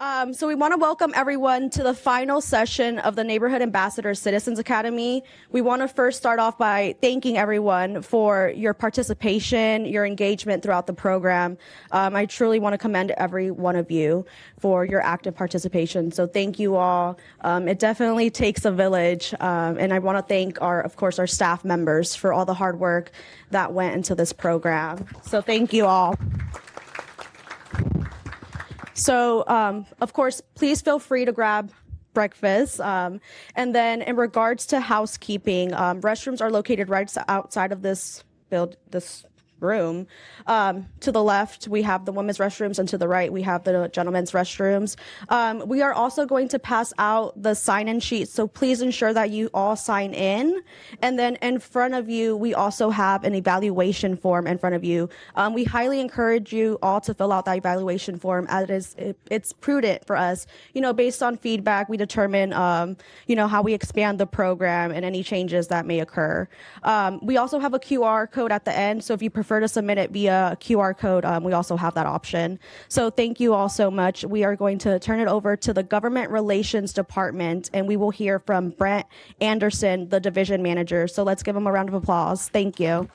So we want to welcome everyone to the final session of the Neighborhood Ambassador Citizens Academy. We want to first start off by thanking everyone for your participation, your engagement throughout the program. I truly want to commend every one of you for your active participation. So thank you all. It definitely takes a village. And I want to thank of course, our staff members for all the hard work that went into this program. So thank you all. So, of course, please feel free to grab breakfast. And then in regards to housekeeping, restrooms are located right outside of this room. To the left, we have the women's restrooms, and to the right, we have the gentlemen's restrooms. We are also going to pass out the sign-in sheets, so please ensure that you all sign in. And then in front of you, we also have an evaluation form in front of you. We highly encourage you all to fill out that evaluation form, as it's prudent for us. Based on feedback, we determine, how we expand the program and any changes that may occur. We also have a QR code at the end, so if you prefer to submit it via QR code, we also have that option. So thank you all so much. We are going to turn it over to the Government Relations Department, and we will hear from Brent Anderson, the division manager. So let's give him a round of applause. Thank you.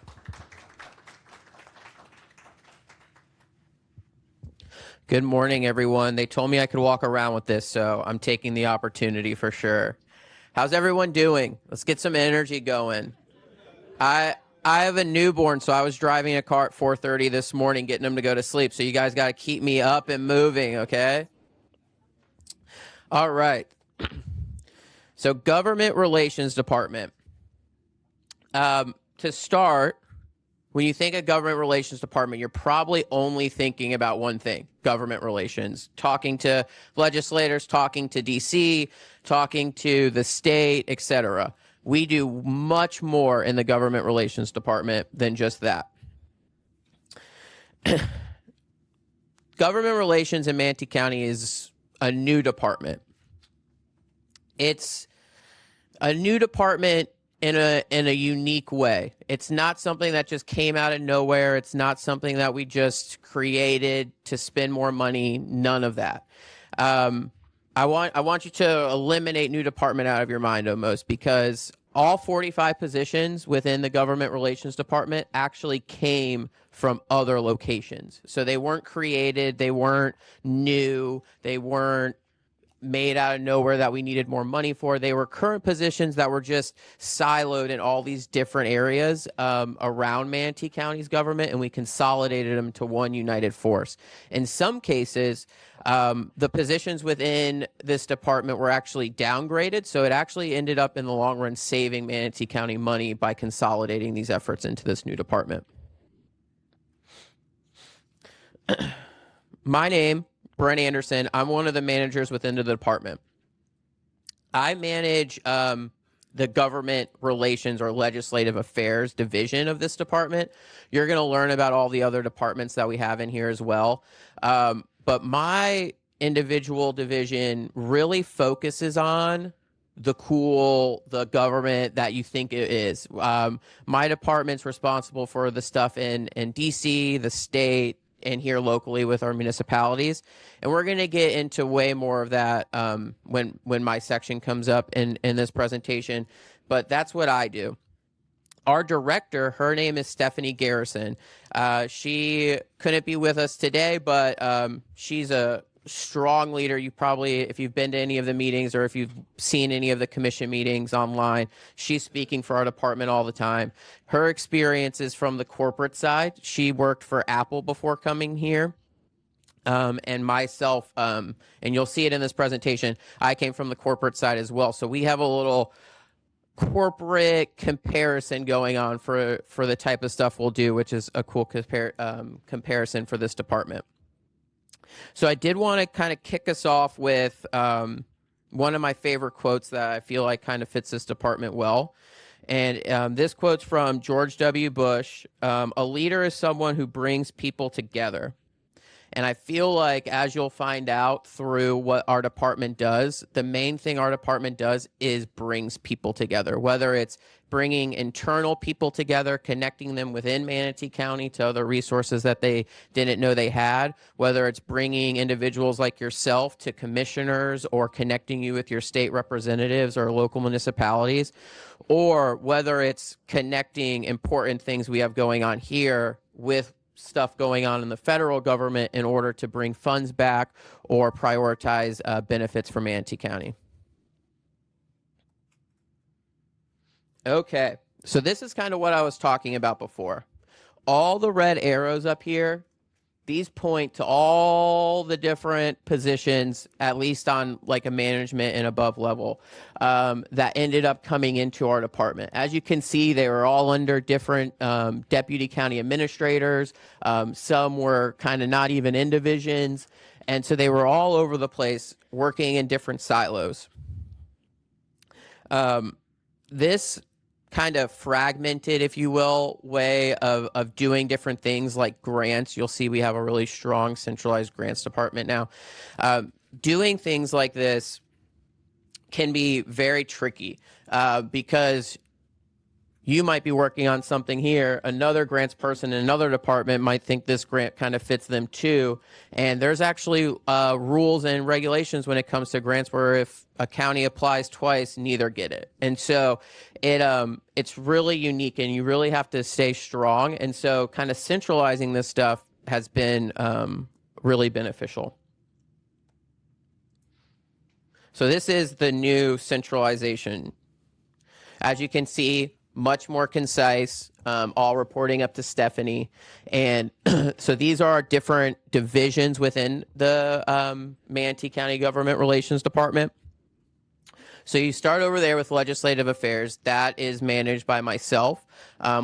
Good morning, everyone. They told me I could walk around with this, so I'm taking the opportunity for sure. How's everyone doing? Let's get some energy going. I have a newborn, so I was driving a car at 4:30 this morning, getting him to go to sleep. So you guys got to keep me up and moving, okay? All right. So Government Relations Department. To start, when you think of Government Relations Department, you're probably only thinking about one thing: government relations. Talking to legislators, talking to DC, talking to the state, etc. We do much more in the Government Relations Department than just that. Government Relations in Manatee County is a new department. It's a new department in a unique way. It's not something that just came out of nowhere. It's not something that we just created to spend more money. None of that. I want you to eliminate new department out of your mind almost, because all 45 positions within the Government Relations Department actually came from other locations. So they weren't created, they weren't new, they weren't made out of nowhere that we needed more money for. They were current positions that were just siloed in all these different areas around Manatee County's government, and we consolidated them to one united force. In some cases, the positions within this department were actually downgraded, so it actually ended up in the long run saving Manatee County money by consolidating these efforts into this new department. My name, Brent Anderson. I'm one of the managers within the department. I manage the Government Relations or Legislative Affairs division of this department. You're going to learn about all the other departments that we have in here as well. But my individual division really focuses on the government that you think it is. My department's responsible for the stuff in DC, the state, and here locally with our municipalities. And we're going to get into way more of that when my section comes up in this presentation. But that's what I do. Our director, her name is Stephanie Garrison. She couldn't be with us today, but she's a strong leader. You probably, if you've been to any of the meetings or if you've seen any of the commission meetings online, she's speaking for our department all the time. Her experience is from the corporate side. She worked for Apple before coming here. And myself, and you'll see it in this presentation, I came from the corporate side as well. So we have a little corporate comparison going on for the type of stuff we'll do, which is a cool comparison for this department. So I did want to kind of kick us off with one of my favorite quotes that I feel like kind of fits this department well. And this quote's from George W. Bush. A leader is someone who brings people together. And I feel like, as you'll find out through what our department does, the main thing our department does is brings people together, whether it's bringing internal people together, connecting them within Manatee County to other resources that they didn't know they had, whether it's bringing individuals like yourself to commissioners or connecting you with your state representatives or local municipalities, or whether it's connecting important things we have going on here with stuff going on in the federal government in order to bring funds back or prioritize benefits for Manatee County. Okay, so this is kind of what I was talking about before. All the red arrows up here, these point to all the different positions, at least on like a management and above level, that ended up coming into our department. As you can see, they were all under different deputy county administrators. Some were kind of not even in divisions. And so they were all over the place working in different silos. This kind of fragmented, if you will, way of doing different things like grants. You'll see we have a really strong centralized grants department now. Doing things like this can be very tricky because you might be working on something here. Another grants person in another department might think this grant kind of fits them too. And there's actually rules and regulations when it comes to grants where if a county applies twice, neither get it. And so it's really unique and you really have to stay strong. And so kind of centralizing this stuff has been really beneficial. So this is the new centralization. As you can see, much more concise, all reporting up to Stephanie. And so these are different divisions within the Manatee County Government Relations Department. So you start over there with legislative affairs. That is managed by myself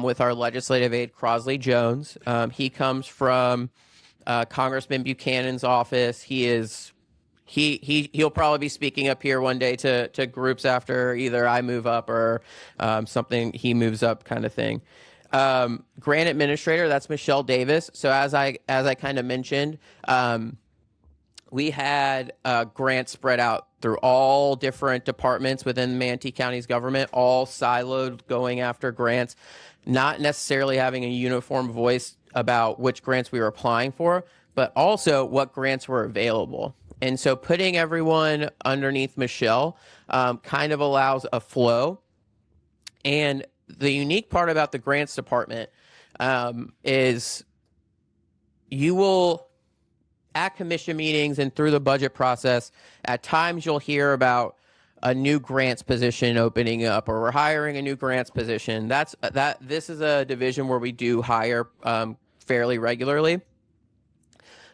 with our legislative aide, Crosley Jones. He comes from Congressman Buchanan's office. He'll probably be speaking up here one day to groups after either I move up or something he moves up kind of thing. Grant administrator, that's Michelle Davis. So as I kind of mentioned, we had grants spread out through all different departments within Manatee County's government, all siloed going after grants, not necessarily having a uniform voice about which grants we were applying for, but also what grants were available. And so putting everyone underneath Michelle kind of allows a flow. And the unique part about the grants department is you will, at commission meetings and through the budget process, at times you'll hear about a new grants position opening up, or we're hiring a new grants position. This is a division where we do hire fairly regularly.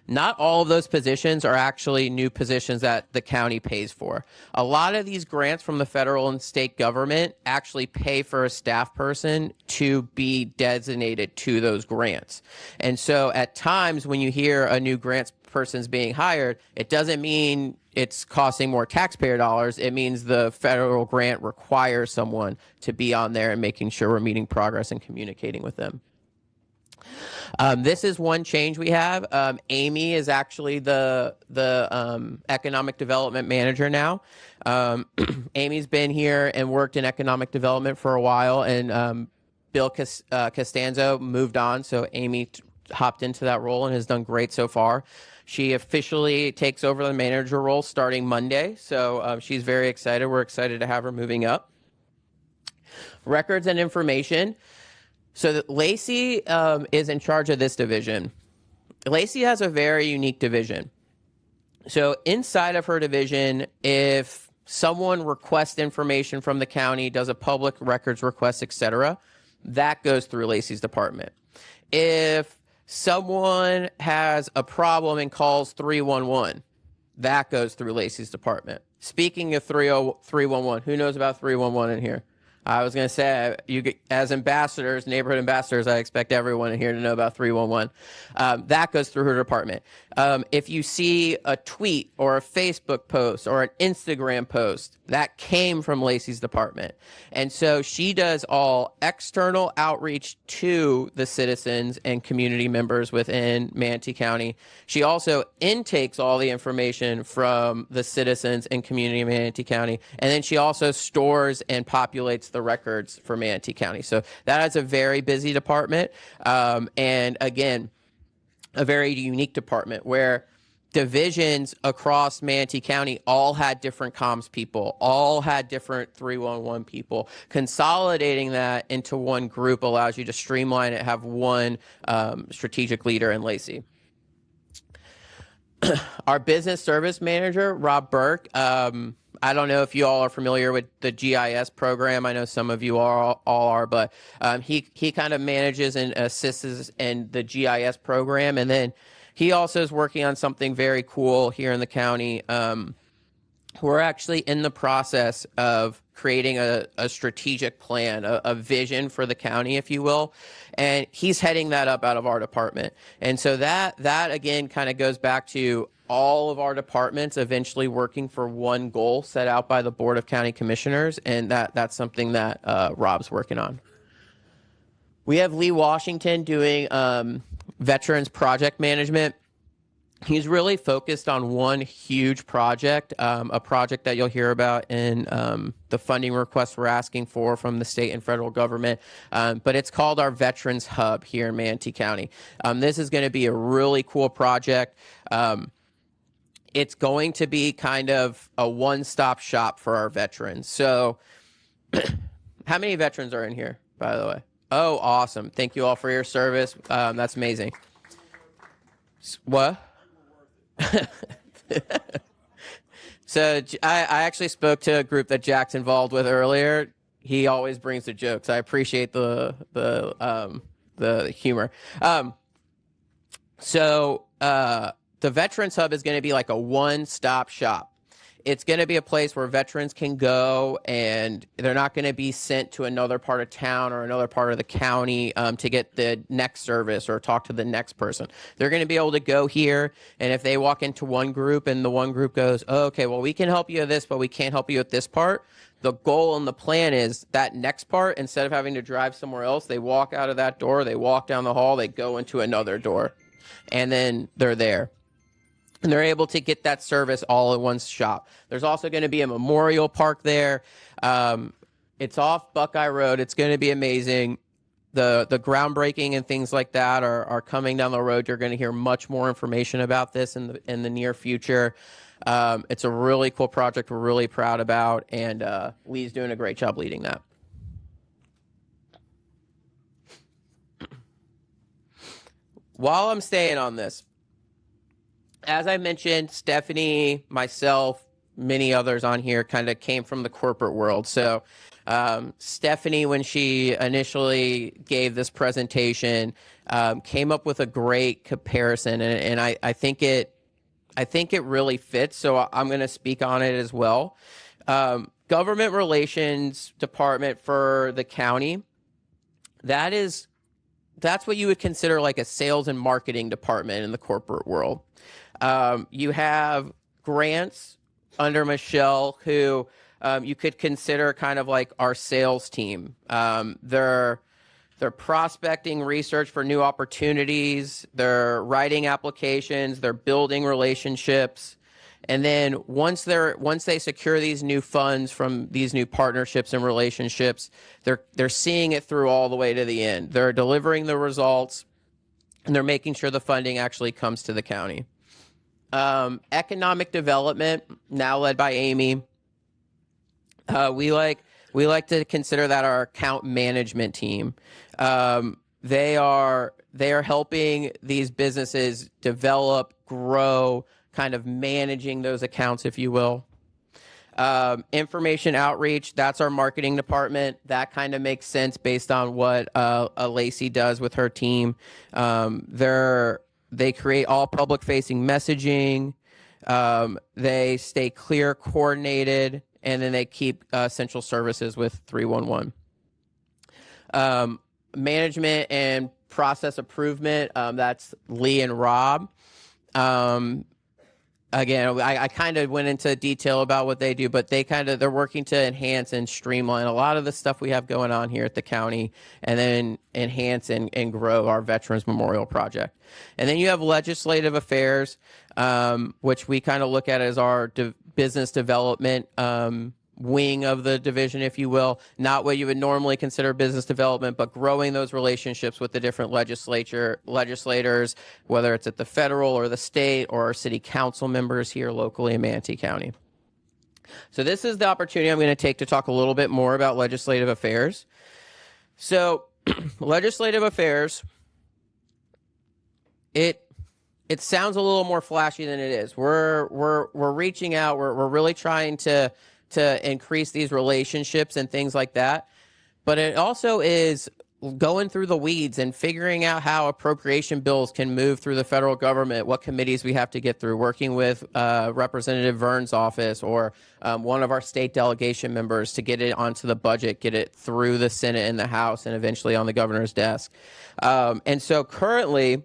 Not all of those positions are actually new positions that the county pays for. A lot of these grants from the federal and state government actually pay for a staff person to be designated to those grants. And so at times when you hear a new grants person's being hired, it doesn't mean it's costing more taxpayer dollars. It means the federal grant requires someone to be on there and making sure we're meeting progress and communicating with them. This is one change we have. Amy is actually the economic development manager now. Amy's been here and worked in economic development for a while, and Bill Costanzo moved on, so Amy hopped into that role and has done great so far. She officially takes over the manager role starting Monday, so she's very excited. We're excited to have her moving up. Records and information. So Lacey is in charge of this division. Lacey has a very unique division. So inside of her division, if someone requests information from the county, does a public records request, etc., that goes through Lacey's department. If someone has a problem and calls 311, that goes through Lacey's department. Speaking of 311, who knows about 311 in here? I was going to say, as ambassadors, neighborhood ambassadors, I expect everyone here to know about 311. That goes through her department. If you see a tweet or a Facebook post or an Instagram post, that came from Lacey's department. And so she does all external outreach to the citizens and community members within Manatee County. She also intakes all the information from the citizens and community of Manatee County. And then she also stores and populates the records for Manatee County. So that is a very busy department. And again, a very unique department where divisions across Manatee County all had different comms people, all had different 311 people. Consolidating that into one group allows you to streamline it, have one strategic leader in Lacey. Our business service manager, Rob Burke, I don't know if you all are familiar with the GIS program. I know some of you all are, but he kind of manages and assists in the GIS program. And then he also is working on something very cool here in the county. We're actually in the process of creating a strategic plan, a vision for the county, if you will. And he's heading that up out of our department. And so that again kind of goes back to all of our departments eventually working for one goal set out by the Board of County Commissioners. And that's something that Rob's working on. We have Lee Washington doing veterans project management. He's really focused on one huge project, a project that you'll hear about in the funding requests we're asking for from the state and federal government. But it's called our Veterans Hub here in Manatee County. This is going to be a really cool project. It's going to be kind of a one-stop shop for our veterans. So how many veterans are in here, by the way? Oh, awesome. Thank you all for your service. That's amazing. What? So I actually spoke to a group that Jack's involved with earlier. He always brings the jokes. I appreciate the humor. The Veterans Hub is going to be like a one-stop shop. It's going to be a place where veterans can go, and they're not going to be sent to another part of town or another part of the county to get the next service or talk to the next person. They're going to be able to go here, and if they walk into one group and the one group goes, oh, okay, well, we can help you with this, but we can't help you with this part. The goal and the plan is that next part, instead of having to drive somewhere else, they walk out of that door, they walk down the hall, they go into another door, and then they're there. And they're able to get that service all in one shop. There's also going to be a memorial park there. It's off Buckeye Road. It's going to be amazing. The groundbreaking and things like that are coming down the road. You're going to hear much more information about this in the near future. It's a really cool project we're really proud about, and Lee's doing a great job leading that. While I'm staying on this, as I mentioned, Stephanie, myself, many others on here kind of came from the corporate world. So Stephanie, when she initially gave this presentation, came up with a great comparison, and I think it really fits. So I'm going to speak on it as well. Government Relations Department for the county, that's what you would consider like a sales and marketing department in the corporate world. You have grants under Michelle, who you could consider kind of like our sales team. They're prospecting research for new opportunities. They're writing applications. They're building relationships. And then once they secure these new funds from these new partnerships and relationships, they're seeing it through all the way to the end. They're delivering the results, and they're making sure the funding actually comes to the county. Economic development, now led by Amy. We like to consider that our account management team. They are helping these businesses develop, grow, kind of managing those accounts, if you will. Information outreach, that's our marketing department. That kind of makes sense based on what Lacey does with her team. They create all public-facing messaging. They stay clear, coordinated. and then they keep essential services with 311. Management and process improvement, that's Lee and Rob. Again, I kind of went into detail about what they do, but they're working to enhance and streamline a lot of the stuff we have going on here at the county, and then enhance and grow our Veterans Memorial Project. And then you have legislative affairs, which we kind of look at as our business development wing of the division, if you will. Not what you would normally consider business development, but growing those relationships with the different legislators, whether it's at the federal or the state or our city council members here locally in Manatee County. So this is the opportunity I'm going to take to talk a little bit more about legislative affairs. So legislative affairs, it sounds a little more flashy than it is. We're reaching out. We're really trying to increase these relationships and things like that. But it also is going through the weeds and figuring out how appropriation bills can move through the federal government, what committees we have to get through, working with Representative Vern's office or one of our state delegation members to get it onto the budget, get it through the Senate and the House, and eventually on the governor's desk. And so currently,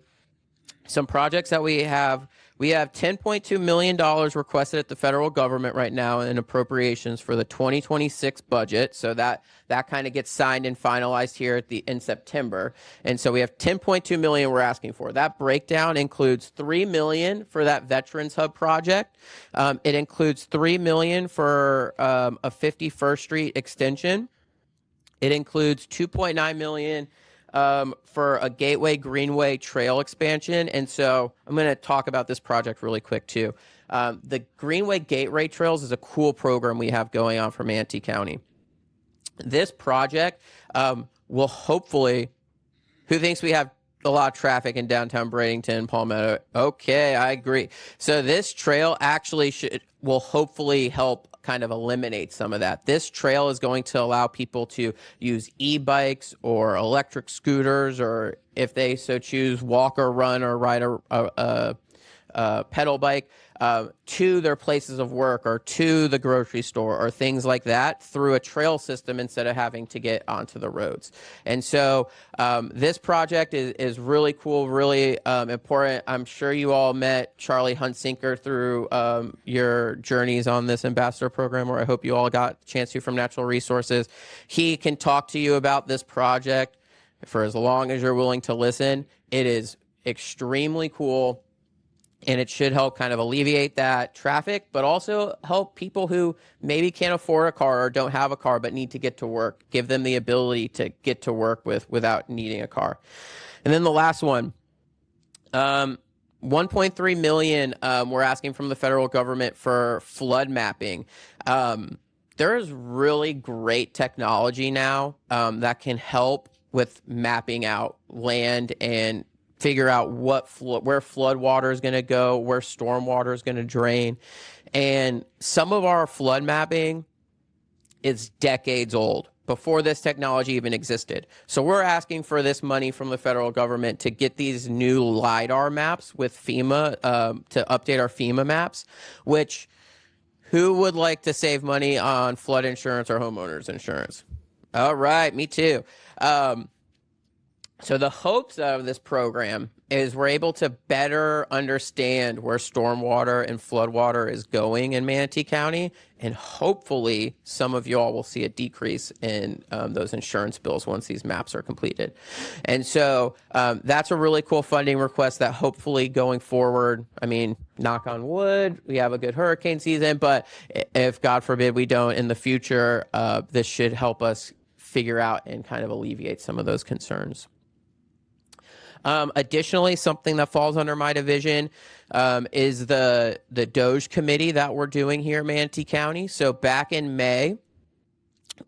some projects that we have $10.2 million requested at the federal government right now in appropriations for the 2026 budget. So that kind of gets signed and finalized here in September. And so we have $10.2 million we're asking for. That breakdown includes $3 million for that Veterans Hub project. It includes $3 million for a 51st Street extension. It includes $2.9 million for a Gateway Greenway trail expansion. And so I'm going to talk about this project really quick too. The Greenway Gateway Trails is a cool program we have going on for Manatee County. This project will hopefully, who thinks we have a lot of traffic in downtown Bradenton, Palmetto? Okay, I agree. So this trail actually will hopefully help kind of eliminate some of that. This trail is going to allow people to use e-bikes or electric scooters, or if they so choose, walk or run or ride a pedal bike to their places of work or to the grocery store or things like that through a trail system instead of having to get onto the roads. And so this project is really cool, really important. I'm sure you all met Charlie Huntsinker through your journeys on this ambassador program, or I hope you all got a chance to from Natural Resources. He can talk to you about this project for as long as you're willing to listen. It is extremely cool. And it should help kind of alleviate that traffic, but also help people who maybe can't afford a car or don't have a car but need to get to work, give them the ability to get to work without needing a car. And then the last one, $1.3 million we're asking from the federal government for flood mapping. There is really great technology now that can help with mapping out land and figure out where flood water is going to go, where storm water is going to drain. And some of our flood mapping is decades old, before this technology even existed. So we're asking for this money from the federal government to get these new LiDAR maps with FEMA, to update our FEMA maps, which who would like to save money on flood insurance or homeowners insurance? All right, me too. So the hopes of this program is we're able to better understand where stormwater and floodwater is going in Manatee County, and hopefully some of you all will see a decrease in those insurance bills once these maps are completed. And so that's a really cool funding request that hopefully going forward, I mean, knock on wood, we have a good hurricane season, but if God forbid we don't in the future, this should help us figure out and kind of alleviate some of those concerns. Additionally, something that falls under my division is the Doge committee that we're doing here in Manatee County. So back in May,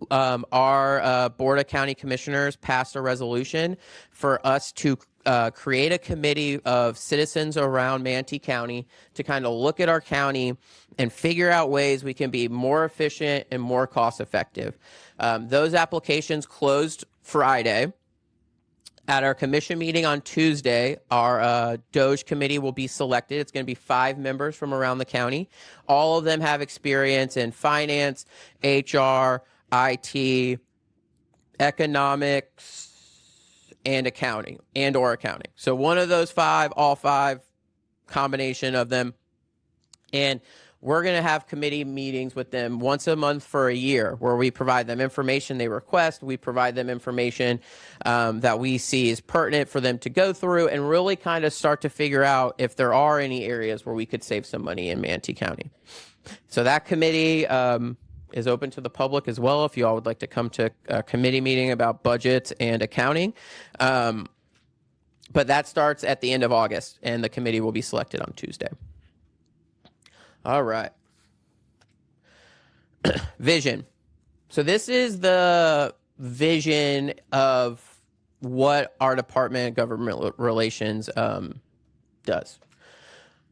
our Board of County Commissioners passed a resolution for us to create a committee of citizens around Manatee County to kind of look at our county and figure out ways we can be more efficient and more cost effective. Those applications closed Friday. At our commission meeting on Tuesday, our Doge committee will be selected. It's going to be 5 members from around the county. All of them have experience in finance, HR, IT, economics, and accounting, and/or accounting. So one of those 5, all 5, combination of them. And we're going to have committee meetings with them once a month for a year, where we provide them information they request. We provide them information that we see is pertinent for them to go through, and really kind of start to figure out if there are any areas where we could save some money in Manatee County. So that committee is open to the public as well, if you all would like to come to a committee meeting about budget and accounting. But that starts at the end of August, and the committee will be selected on Tuesday. All right. Vision. So this is the vision of what our Department of Government Relations does.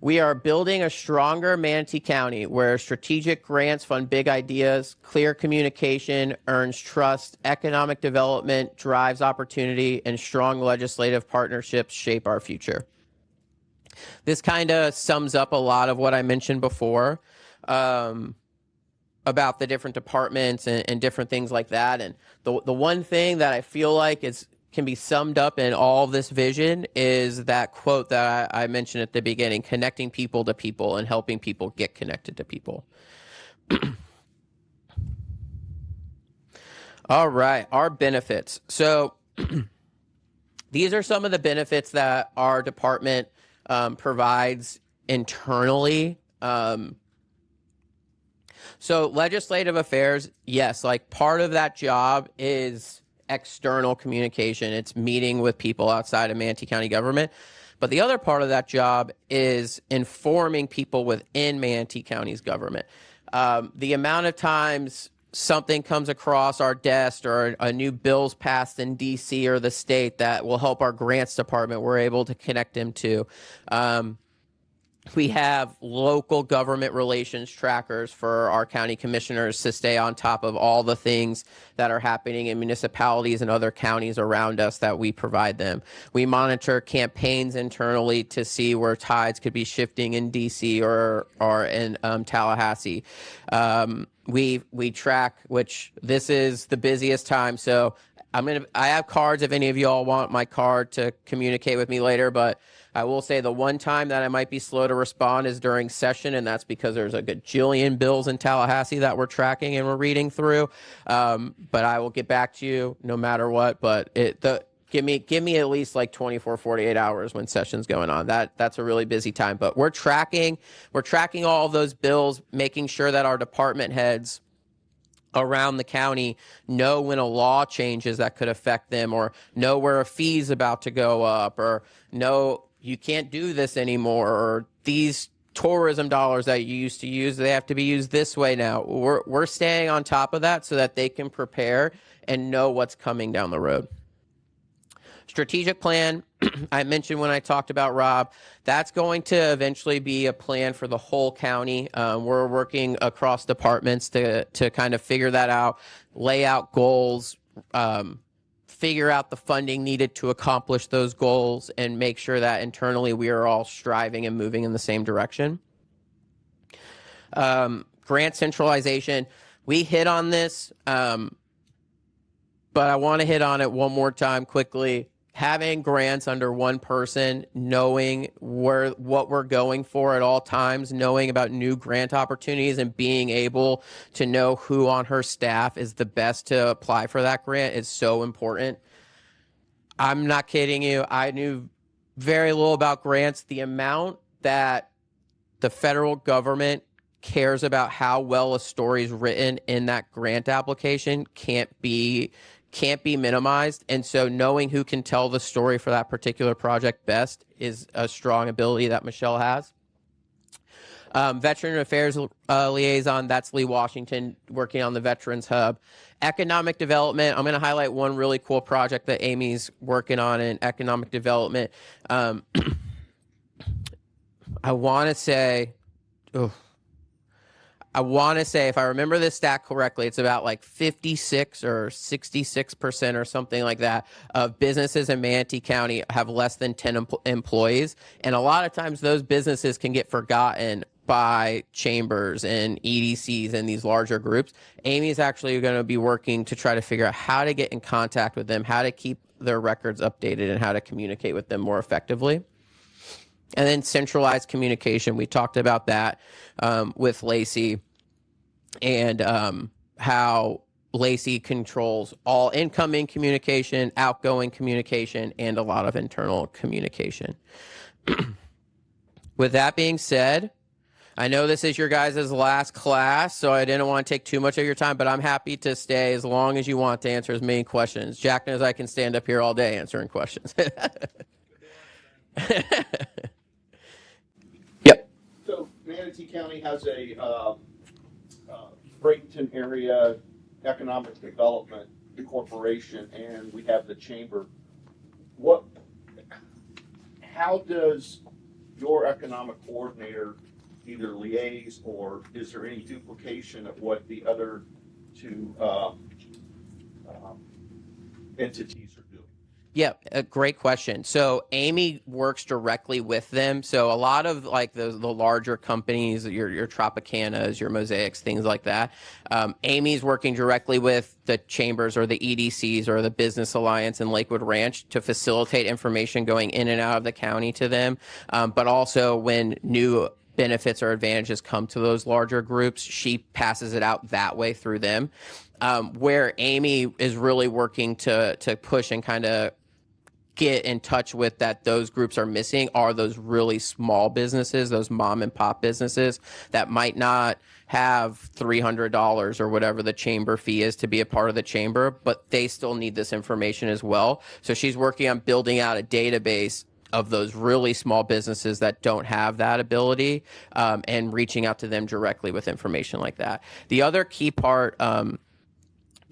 We are building a stronger Manatee County where strategic grants fund big ideas, clear communication earns trust, economic development drives opportunity, and strong legislative partnerships shape our future. This kind of sums up a lot of what I mentioned before about the different departments and different things like that. And the one thing that I feel like can be summed up in all this vision is that quote that I mentioned at the beginning: connecting people to people and helping people get connected to people. All right, our benefits. So these are some of the benefits that our department provides internally. So legislative affairs, yes, like part of that job is external communication. It's meeting with people outside of Manatee County government. But the other part of that job is informing people within Manatee County's government. The amount of times something comes across our desk or a new bill's passed in DC or the state that will help our grants department, we're able to connect them to. We have local government relations trackers for our county commissioners to stay on top of all the things that are happening in municipalities and other counties around us that we provide them. We monitor campaigns internally to see where tides could be shifting in DC or in Tallahassee. We track, which this is the busiest time, so I have cards if any of you all want my card to communicate with me later, but I will say the one time that I might be slow to respond is during session, and that's because there's a gajillion bills in Tallahassee that we're tracking and we're reading through. But I will get back to you no matter what. But give me at least like 24, 48 hours when session's going on. That's a really busy time. But we're tracking all of those bills, making sure that our department heads around the county know when a law changes that could affect them, or know where a fee's about to go up, or know you can't do this anymore, or these tourism dollars that you used to use, they have to be used this way now. We're staying on top of that so that they can prepare and know what's coming down the road. Strategic plan, I mentioned when I talked about Rob, that's going to eventually be a plan for the whole county. We're working across departments to kind of figure that out, lay out goals, figure out the funding needed to accomplish those goals, and make sure that internally we are all striving and moving in the same direction. Grant centralization, we hit on this, but I want to hit on it one more time quickly. Having grants under one person, knowing what we're going for at all times, knowing about new grant opportunities, and being able to know who on her staff is the best to apply for that grant is so important. I'm not kidding you. I knew very little about grants. The amount that the federal government cares about how well a story is written in that grant application can't be minimized. And so knowing who can tell the story for that particular project best is a strong ability that Michelle has. Veteran Affairs Liaison, that's Lee Washington, working on the Veterans Hub. Economic development, I'm going to highlight one really cool project that Amy's working on in economic development. I want to say, I want to say, if I remember this stat correctly, it's about like 56 or 66% or something like that of businesses in Manatee County have less than 10 employees. And a lot of times those businesses can get forgotten by chambers and EDCs and these larger groups. Amy's actually going to be working to try to figure out how to get in contact with them, how to keep their records updated, and how to communicate with them more effectively. And then centralized communication. We talked about that with Lacey, and how Lacey controls all incoming communication, outgoing communication, and a lot of internal communication. With that being said, I know this is your guys' last class, so I didn't want to take too much of your time, but I'm happy to stay as long as you want to answer as many questions. Jack knows I can stand up here all day answering questions. Yep. So Manatee County has a Bradenton area economic development corporation, and we have the chamber. How does your economic coordinator either liaise, or is there any duplication of what the other two entities are doing? Yeah, a great question. So Amy works directly with them. So a lot of like the larger companies, your Tropicanas, your Mosaics, things like that. Amy's working directly with the chambers or the EDCs or the Business Alliance in Lakewood Ranch to facilitate information going in and out of the county to them. But also when new benefits or advantages come to those larger groups, she passes it out that way through them. Where Amy is really working to push and kind of get in touch with that those groups are missing are those really small businesses, those mom and pop businesses that might not have $300 or whatever the chamber fee is to be a part of the chamber, but they still need this information as well. So she's working on building out a database of those really small businesses that don't have that ability, and reaching out to them directly with information like that. The other key part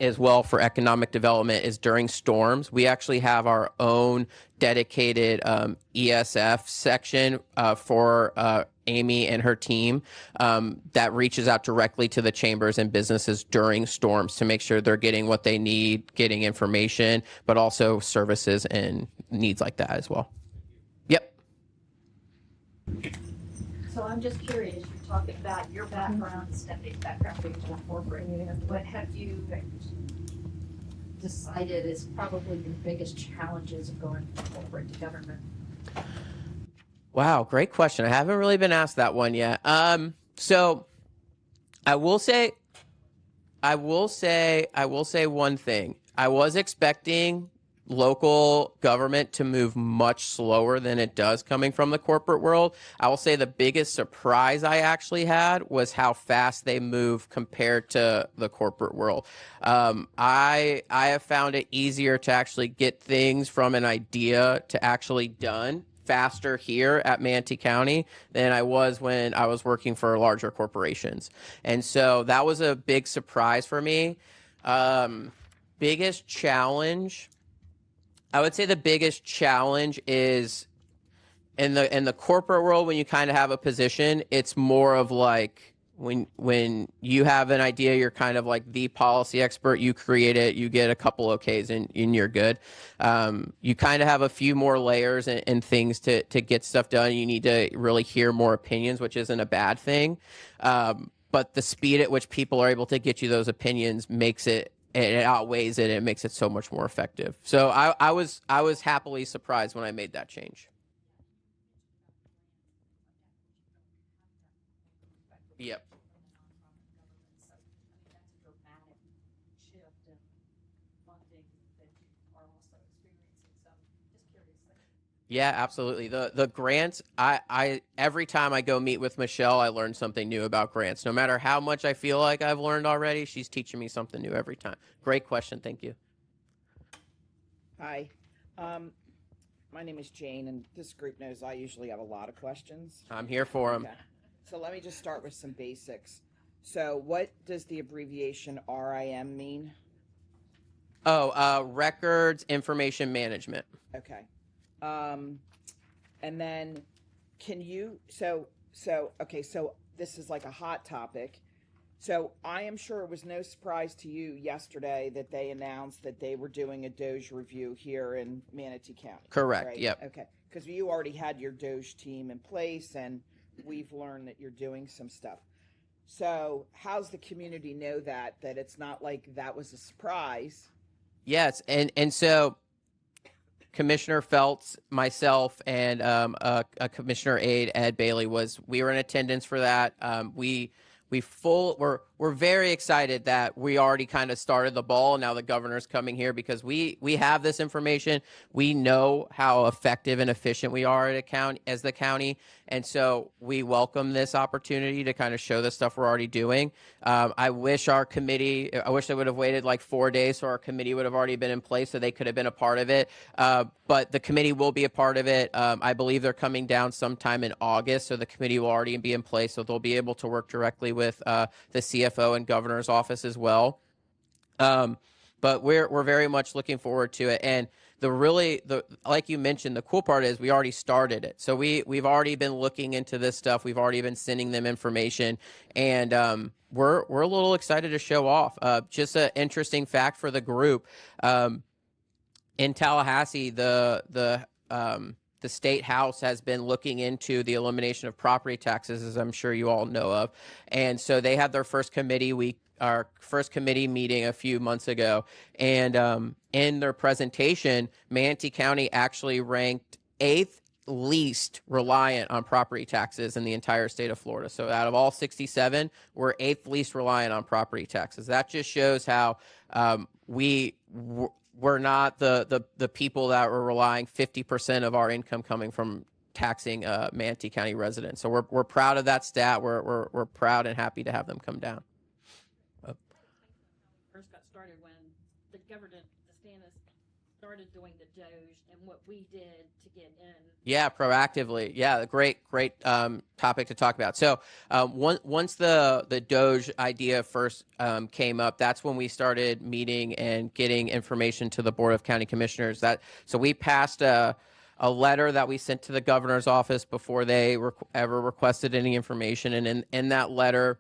as well for economic development is during storms. We actually have our own dedicated ESF section for Amy and her team that reaches out directly to the chambers and businesses during storms to make sure they're getting what they need, getting information, but also services and needs like that as well. Yep. So I'm just curious, you're talking about your background, Stephanie's background, regional corporate. What have you decided is probably your biggest challenges of going from corporate to government? Wow, great question. I haven't really been asked that one yet. So I will say one thing. I was expecting local government to move much slower than it does coming from the corporate world. I will say the biggest surprise I actually had was how fast they move compared to the corporate world. I have found it easier to actually get things from an idea to actually done faster here at Manatee County than I was when I was working for larger corporations. And so that was a big surprise for me. Biggest challenge, I would say the biggest challenge is in the corporate world, when you kind of have a position, it's more of like when you have an idea, you're kind of like the policy expert, you create it, you get a couple okays and you're good. You kind of have a few more layers and things to get stuff done. You need to really hear more opinions, which isn't a bad thing. But the speed at which people are able to get you those opinions makes it outweighs it, and it makes it so much more effective. So I was happily surprised when I made that change. Yep. Yeah, absolutely. The grants, I every time I go meet with Michelle, I learn something new about grants. No matter how much I feel like I've learned already, she's teaching me something new every time. Great question. Thank you. Hi, my name is Jane, and this group knows I usually have a lot of questions. I'm here for them. Okay. So let me just start with some basics. So what does the abbreviation RIM mean? Oh, records information management. Okay. And then can you, okay, so this is like a hot topic. So I am sure it was no surprise to you yesterday that they announced that they were doing a Doge review here in Manatee County. Correct. Right? Yep. Okay. Because you already had your Doge team in place, and we've learned that you're doing some stuff. So how's the community know that it's not like that was a surprise? Yes, and so Commissioner Feltz, myself, and a commissioner aide, Ed Bailey, we were in attendance for that. We're very excited that we already kind of started the ball. Now the governor's coming here because we have this information. We know how effective and efficient we are as the county, and so we welcome this opportunity to kind of show the stuff we're already doing. I wish they would have waited like 4 days so our committee would have already been in place so they could have been a part of it. But the committee will be a part of it. I believe they're coming down sometime in August, so the committee will already be in place, so they'll be able to work directly with the CFO and governor's office as well. But we're very much looking forward to it. And like you mentioned, the cool part is we already started it. So we've already been looking into this stuff. We've already been sending them information, and we're a little excited to show off. Just an interesting fact for the group. In Tallahassee, the state house has been looking into the elimination of property taxes, as I'm sure you all know of. And so they had their first committee meeting a few months ago. And in their presentation, Manatee County actually ranked 8th least reliant on property taxes in the entire state of Florida. So out of all 67, we're 8th least reliant on property taxes. That just shows how we're not the people that were relying 50% of our income coming from taxing Manatee County residents. So we're proud of that stat. We're proud and happy to have them come down. First got started when the governor DeSantis started doing the Doge and what we did to get in. Yeah, proactively. Yeah, great topic to talk about. So once the Doge idea first came up, that's when we started meeting and getting information to the Board of County Commissioners. So we passed a letter that we sent to the governor's office before they ever requested any information. And in that letter,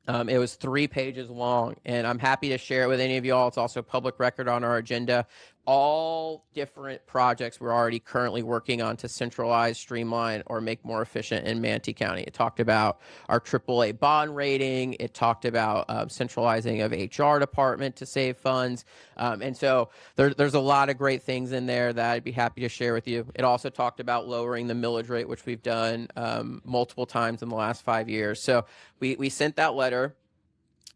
it was 3 pages long, and I'm happy to share it with any of you all. It's also public record on our agenda. All different projects we're already currently working on to centralize, streamline, or make more efficient in Manatee County. It talked about our AAA bond rating. It talked about centralizing of HR department to save funds. And so there's a lot of great things in there that I'd be happy to share with you. It also talked about lowering the millage rate, which we've done multiple times in the last 5 years. So we sent that letter.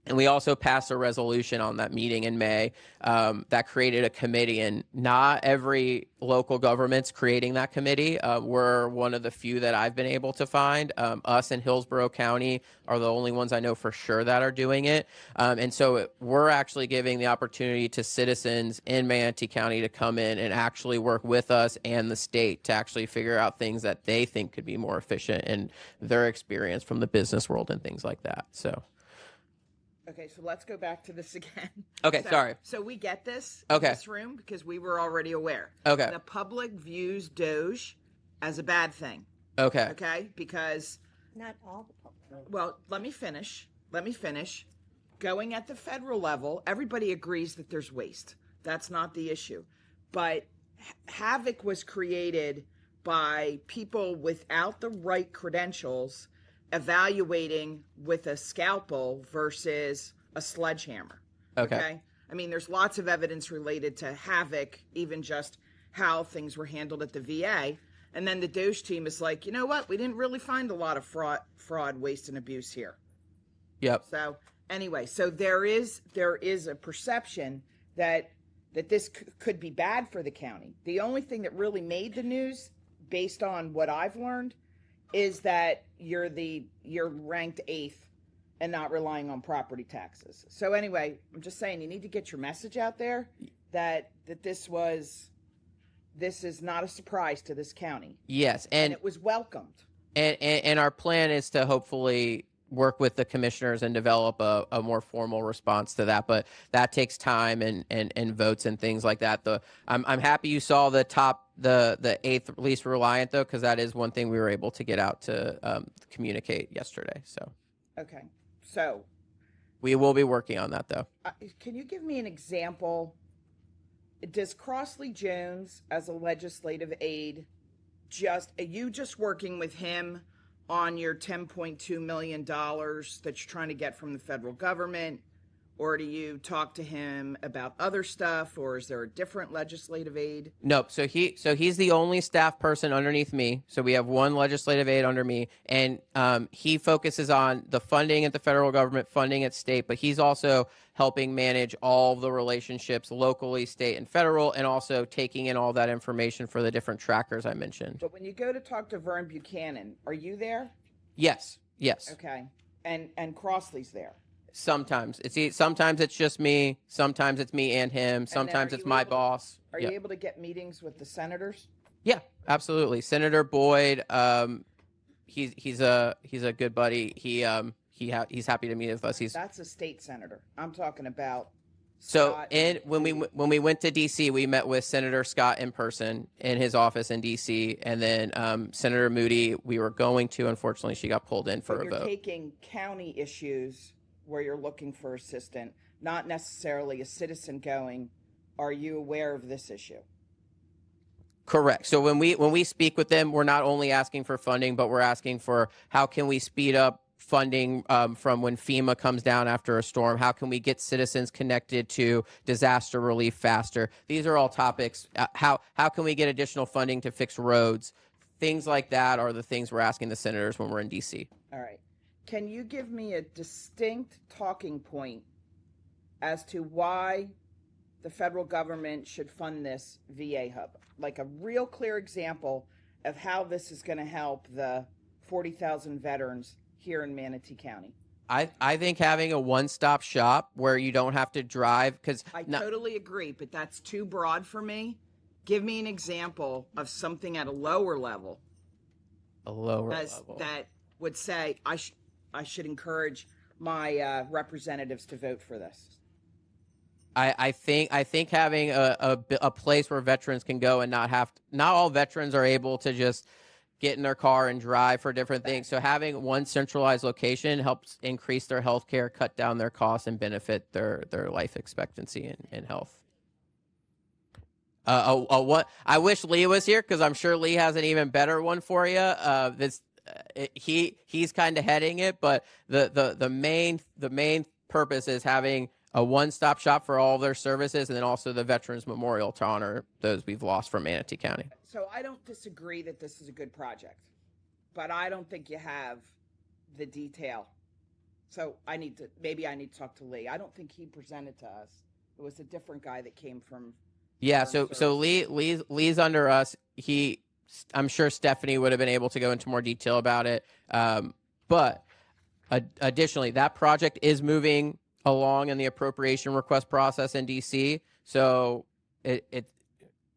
And we also passed a resolution on that meeting in May that created a committee. And not every local government's creating that committee. We're one of the few that I've been able to find. Us in Hillsborough County are the only ones I know for sure that are doing it. And so we're actually giving the opportunity to citizens in Manatee County to come in and actually work with us and the state to actually figure out things that they think could be more efficient in their experience from the business world and things like that. So. Okay, so let's go back to this again. Okay, sorry. So we get this in this room because we were already aware. Okay. The public views Doge as a bad thing. Okay. Okay, because Not all the public. well, let me finish. Going at the federal level, everybody agrees that there's waste. That's not the issue. But havoc was created by people without the right credentials evaluating with a scalpel versus a sledgehammer. Okay. I mean, there's lots of evidence related to havoc, even just how things were handled at the VA. And then the Doge team is like, you know what? We didn't really find a lot of fraud, waste, and abuse here. Yep. So anyway, so there is a perception that this could be bad for the county. The only thing that really made the news, based on what I've learned, is that you're ranked 8th and not relying on property taxes. So anyway, I'm just saying you need to get your message out there that this is not a surprise to this county. Yes, and it was welcomed. And our plan is to hopefully work with the commissioners and develop a more formal response to that, but that takes time and votes and things like that. I'm happy you saw the 8th least reliant though, because that is one thing we were able to get out to communicate yesterday. So okay, so We will be working on that, though. Can you give me an example? Does Crossley Jones, as a legislative aide, are you just working with him on your $10.2 million that you're trying to get from the federal government? Or do you talk to him about other stuff, or is there a different legislative aide? Nope. So he's the only staff person underneath me. So we have one legislative aide under me, and he focuses on the funding at the federal government, funding at state, but he's also helping manage all the relationships locally, state, and federal, and also taking in all that information for the different trackers I mentioned. But when you go to talk to Vern Buchanan, are you there? Yes. Okay. And Crossley's there. Sometimes it's just me. Sometimes it's me and him. Sometimes it's my boss. Are you able to get meetings with the senators? Yeah, absolutely. Senator Boyd, he's a good buddy. He's happy to meet with us. That's a state senator. I'm talking about. So Scott when we went to DC, we met with Senator Scott in person in his office in DC, and then Senator Moody. We were going to. Unfortunately, she got pulled in for a vote. You're taking county issues where you're looking for assistance, not necessarily a citizen going, are you aware of this issue? Correct. So when we speak with them, we're not only asking for funding, but we're asking for how can we speed up funding from when FEMA comes down after a storm? How can we get citizens connected to disaster relief faster? These are all topics. How can we get additional funding to fix roads? Things like that are the things we're asking the senators when we're in DC. All right. Can you give me a distinct talking point as to why the federal government should fund this VA hub? Like a real clear example of how this is going to help the 40,000 veterans here in Manatee County. I think having a one-stop shop where you don't have to drive, because I totally agree, but that's too broad for me. Give me an example of something at a lower level. A lower level. That would say I should encourage my representatives to vote for this. I think having a place where veterans can go and not all veterans are able to just get in their car and drive for different things. So having one centralized location helps increase their health care, cut down their costs, and benefit their life expectancy and health. What I wish Lee was here, because I'm sure Lee has an even better one for you. He's kind of heading it, but the main purpose is having a one-stop shop for all their services, and then also the Veterans Memorial to honor those we've lost from Manatee County. So I don't disagree that this is a good project, but I don't think you have the detail. So maybe I need to talk to Lee. I don't think he presented to us. It was a different guy that came from. Yeah. So Lee's under us. I'm sure Stephanie would have been able to go into more detail about it. But additionally, that project is moving along in the appropriation request process in DC. So it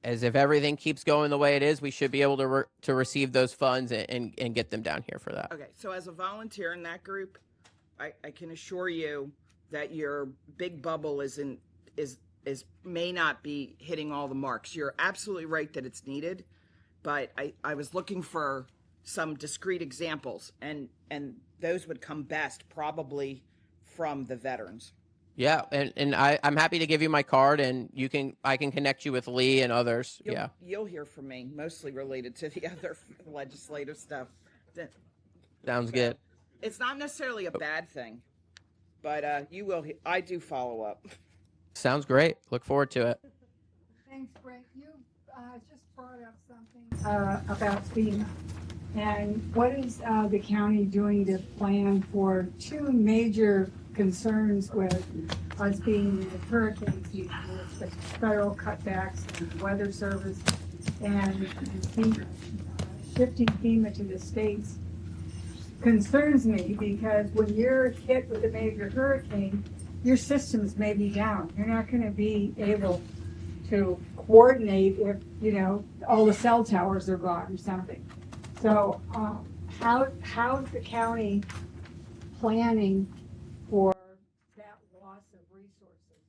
as if everything keeps going the way it is, we should be able to receive those funds and get them down here for that. Okay. So as a volunteer in that group, I can assure you that your big bubble may not be hitting all the marks. You're absolutely right that it's needed, but I was looking for some discrete examples, and those would come best probably from the veterans. Yeah, and I'm happy to give you my card, and I can connect you with Lee and others. You'll hear from me, mostly related to the other legislative stuff. Sounds good. It's not necessarily a bad thing, but you will. I do follow up. Sounds great. Look forward to it. Thanks, Brent. You just brought up something about FEMA. And what is the county doing to plan for two major concerns with us being in the hurricane season, with the federal cutbacks and weather service and FEMA, shifting FEMA to the states concerns me, because when you're hit with a major hurricane, your systems may be down. You're not going to be able to coordinate if, all the cell towers are gone or something. So how's the county planning for that loss of resources?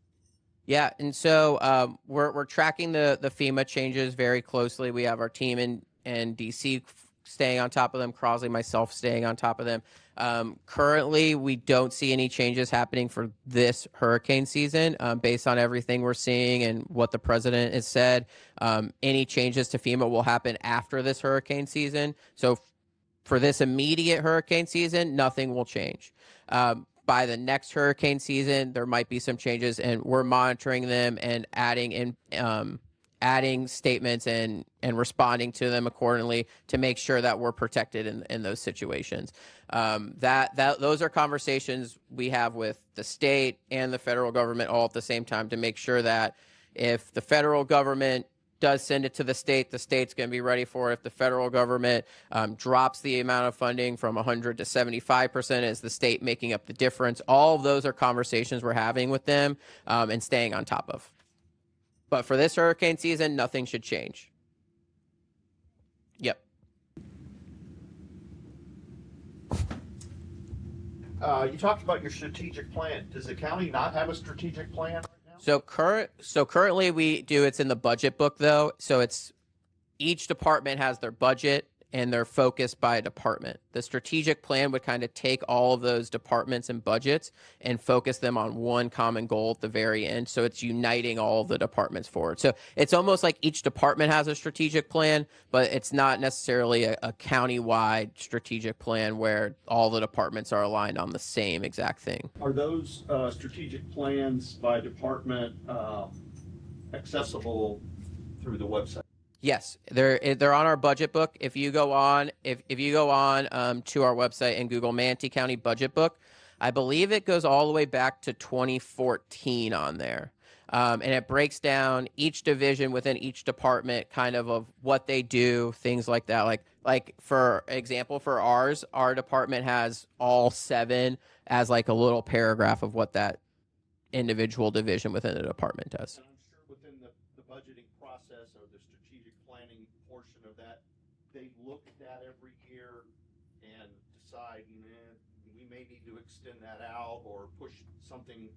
Yeah, and so we're tracking the FEMA changes very closely. We have our team in DC staying on top of them, Crosley, myself staying on top of them. Currently, we don't see any changes happening for this hurricane season based on everything we're seeing and what the president has said. Any changes to FEMA will happen after this hurricane season. So for this immediate hurricane season, nothing will change. By the next hurricane season, there might be some changes, and we're monitoring them and adding statements and responding to them accordingly to make sure that we're protected in those situations. Those are conversations we have with the state and the federal government all at the same time to make sure that if the federal government does send it to the state's going to be ready for it. If the federal government drops the amount of funding from 100 to 75%, is the state making up the difference? All of those are conversations we're having with them and staying on top of. But for this hurricane season, nothing should change. Yep. You talked about your strategic plan. Does the county not have a strategic plan right now? So currently we do. It's in the budget book though. So it's each department has their budget and they're focused by department. The strategic plan would kind of take all of those departments and budgets and focus them on one common goal at the very end. So it's uniting all of the departments forward. So it's almost like each department has a strategic plan, but it's not necessarily a county-wide strategic plan where all the departments are aligned on the same exact thing. Are those strategic plans by department accessible through the website? Yes, they're on our budget book. If you go on to our website and Google Manatee County Budget Book, I believe it goes all the way back to 2014 on there. And it breaks down each division within each department, kind of what they do, things like that. Like for example, for our department has all 7 as like a little paragraph of what that individual division within the department does. And I'm sure within the budgeting process or the strategic planning portion of that, they look at that every year and decide, we may need to extend that out or push something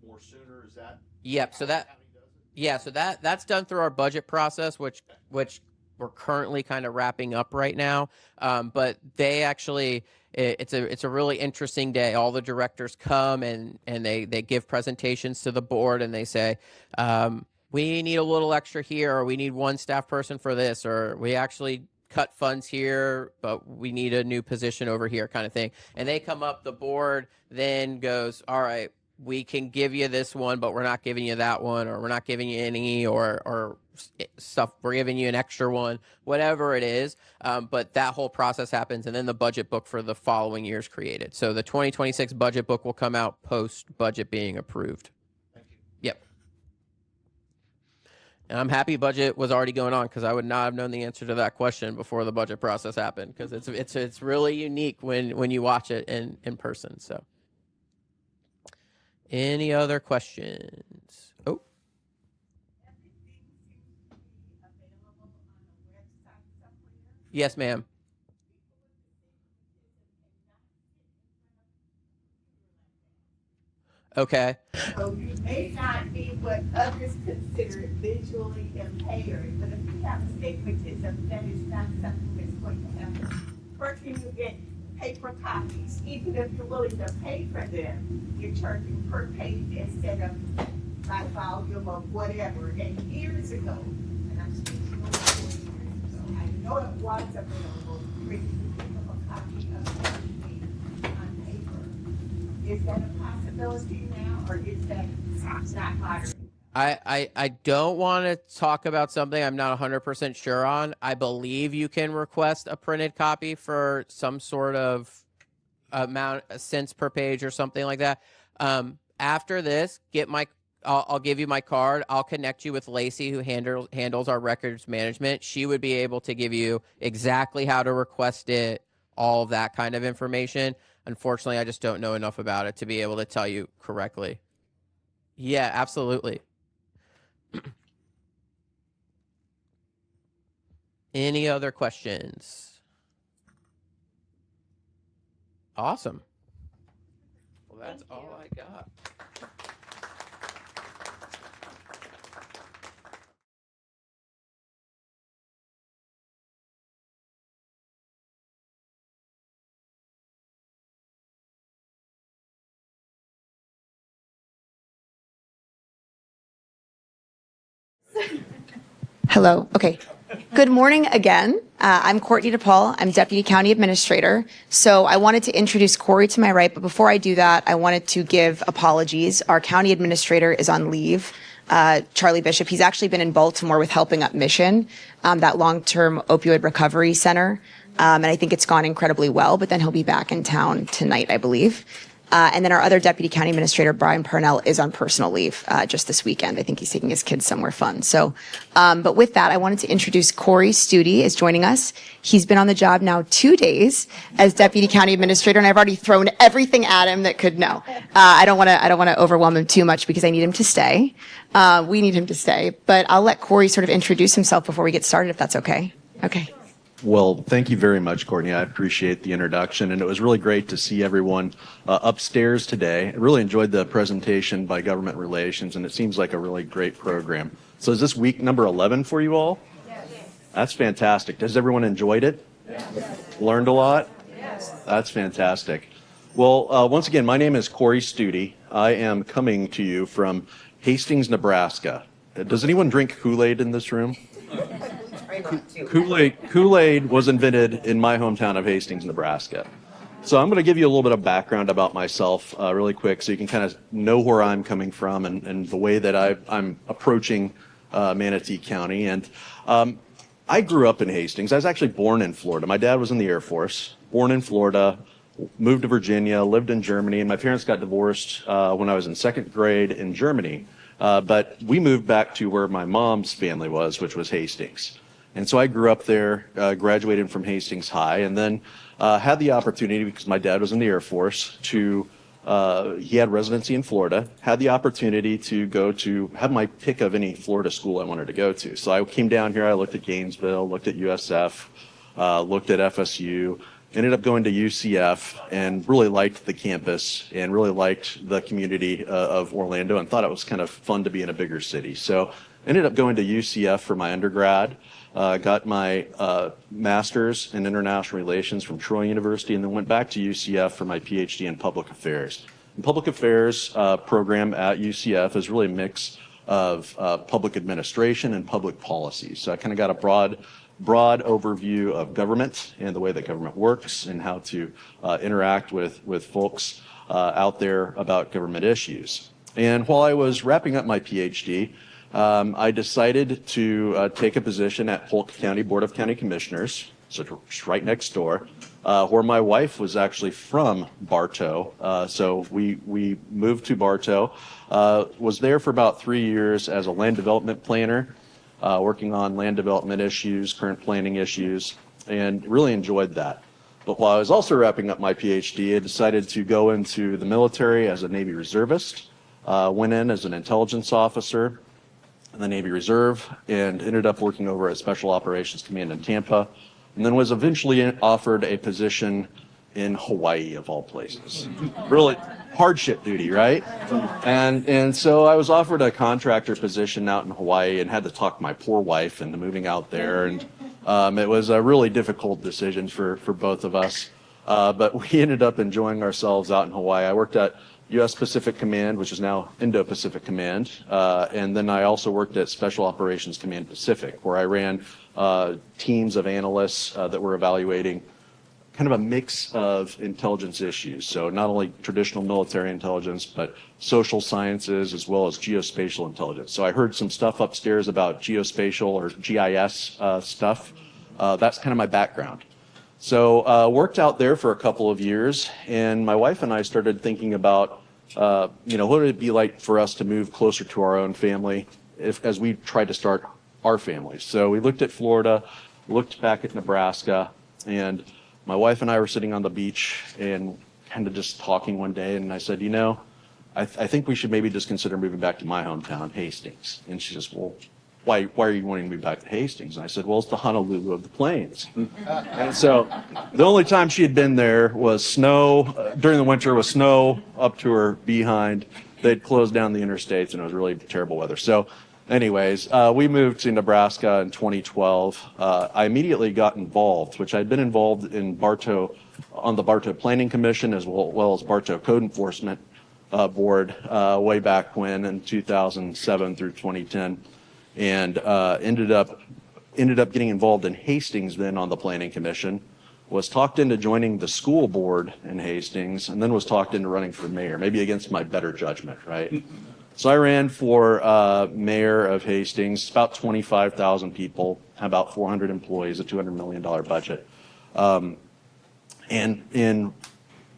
more sooner. Is that? Yep. So that's done through our budget process, which we're currently kind of wrapping up right now. But they actually, it's a really interesting day. All the directors come and they give presentations to the board and they say, we need a little extra here, or we need one staff person for this, or we actually cut funds here, but we need a new position over here, kind of thing. And they come up, the board then goes, all right, we can give you this one, but we're not giving you that one, or we're not giving you any, or stuff, we're giving you an extra one, whatever it is. But that whole process happens, and then the budget book for the following year is created. So the 2026 budget book will come out post budget being approved. Thank you. Yep. And I'm happy budget was already going on, because I would not have known the answer to that question before the budget process happened, because it's really unique when you watch it in person. So, any other questions? Oh, yes, ma'am. Okay. So you may not be what others consider visually impaired, but if you have astigmatism, that is not something that's going to happen. First thing you get paper copies, even if you're willing to pay for them, you're charging per page instead of by volume or whatever. And years ago, and I'm speaking over 4 years ago, I know it was available for you to pick up a copy of everything on paper. Is that a possibility now, or is that not modern? I don't want to talk about something I'm not 100% sure on. I believe you can request a printed copy for some sort of amount, cents per page or something like that. After this, I'll give you my card. I'll connect you with Lacey, who handles our records management. She would be able to give you exactly how to request it, all of that kind of information. Unfortunately, I just don't know enough about it to be able to tell you correctly. Yeah, absolutely. Any other questions? Awesome. Well, that's all I got. Hello. Okay. Good morning again. I'm Courtney DePaul. I'm Deputy County Administrator. So I wanted to introduce Corey to my right, but before I do that, I wanted to give apologies. Our County Administrator is on leave, Charlie Bishop. He's actually been in Baltimore with Helping Up Mission, that long-term opioid recovery center. And I think it's gone incredibly well, but then he'll be back in town tonight, I believe. And then our other Deputy County Administrator, Brian Parnell, is on personal leave just this weekend. I think he's taking his kids somewhere fun. So, but with that, I wanted to introduce Corey Studi is joining us. He's been on the job now 2 days as Deputy County Administrator, and I've already thrown everything at him that could know. I don't want to overwhelm him too much because I need him to stay. We need him to stay, but I'll let Corey sort of introduce himself before we get started, if that's okay. Okay. Well, thank you very much, Courtney. I appreciate the introduction, and it was really great to see everyone upstairs today. I really enjoyed the presentation by Government Relations, and it seems like a really great program. So is this week number 11 for you all? Yes. That's fantastic. Has everyone enjoyed it? Yes. Learned a lot? Yes. That's fantastic. Well, once again, my name is Corey Studi. I am coming to you from Hastings, Nebraska. Does anyone drink Kool-Aid in this room? Kool-Aid was invented in my hometown of Hastings, Nebraska. So I'm going to give you a little bit of background about myself really quick so you can kind of know where I'm coming from and the way that I'm approaching Manatee County. And I grew up in Hastings. I was actually born in Florida. My dad was in the Air Force, born in Florida, moved to Virginia, lived in Germany, and my parents got divorced when I was in second grade in Germany. But we moved back to where my mom's family was, which was Hastings. And so I grew up there, graduated from Hastings High, and then had the opportunity, because my dad was in the Air Force, he had residency in Florida, had the opportunity to have my pick of any Florida school I wanted to go to. So I came down here, I looked at Gainesville, looked at USF, looked at FSU, ended up going to UCF, and really liked the campus and really liked the community of Orlando and thought it was kind of fun to be in a bigger city. So ended up going to UCF for my undergrad. Got my master's in international relations from Troy University, and then went back to UCF for my PhD in public affairs. The public affairs program at UCF is really a mix of public administration and public policy. So I kind of got a broad overview of government and the way that government works and how to interact with folks out there about government issues. And while I was wrapping up my PhD, I decided to take a position at Polk County Board of County Commissioners, so it's right next door, where my wife was actually from Bartow. So we moved to Bartow, was there for about 3 years as a land development planner, working on land development issues, current planning issues, and really enjoyed that. But while I was also wrapping up my PhD, I decided to go into the military as a Navy reservist, went in as an intelligence officer in the Navy Reserve, and ended up working over at Special Operations Command in Tampa, and then was eventually offered a position in Hawaii, of all places. Really hardship duty, right? And so I was offered a contractor position out in Hawaii and had to talk my poor wife into moving out there, and it was a really difficult decision for both of us, but we ended up enjoying ourselves out in Hawaii. I worked at U.S. Pacific Command, which is now Indo-Pacific Command. And then I also worked at Special Operations Command Pacific, where I ran teams of analysts that were evaluating kind of a mix of intelligence issues. So not only traditional military intelligence, but social sciences as well as geospatial intelligence. So I heard some stuff upstairs about geospatial or GIS stuff. That's kind of my background. So worked out there for a couple of years, and my wife and I started thinking about, what would it be like for us to move closer to our own family as we tried to start our families. So we looked at Florida, looked back at Nebraska, and my wife and I were sitting on the beach and kind of just talking one day, and I said, I think we should maybe just consider moving back to my hometown, Hastings. And she says, well, why are you wanting to move back to Hastings? And I said, well, it's the Honolulu of the plains. And so the only time she had been there was snow, during the winter was snow up to her behind. They'd closed down the interstates and it was really terrible weather. So anyways, we moved to Nebraska in 2012. I immediately got involved, which I'd been involved in Bartow, on the Bartow Planning Commission as well as Bartow Code Enforcement Board way back when in 2007 through 2010. and ended up getting involved in Hastings then on the planning commission, was talked into joining the school board in Hastings, and then was talked into running for mayor, maybe against my better judgment, right? So I ran for mayor of Hastings, about 25,000 people, about 400 employees, a $200 million budget. And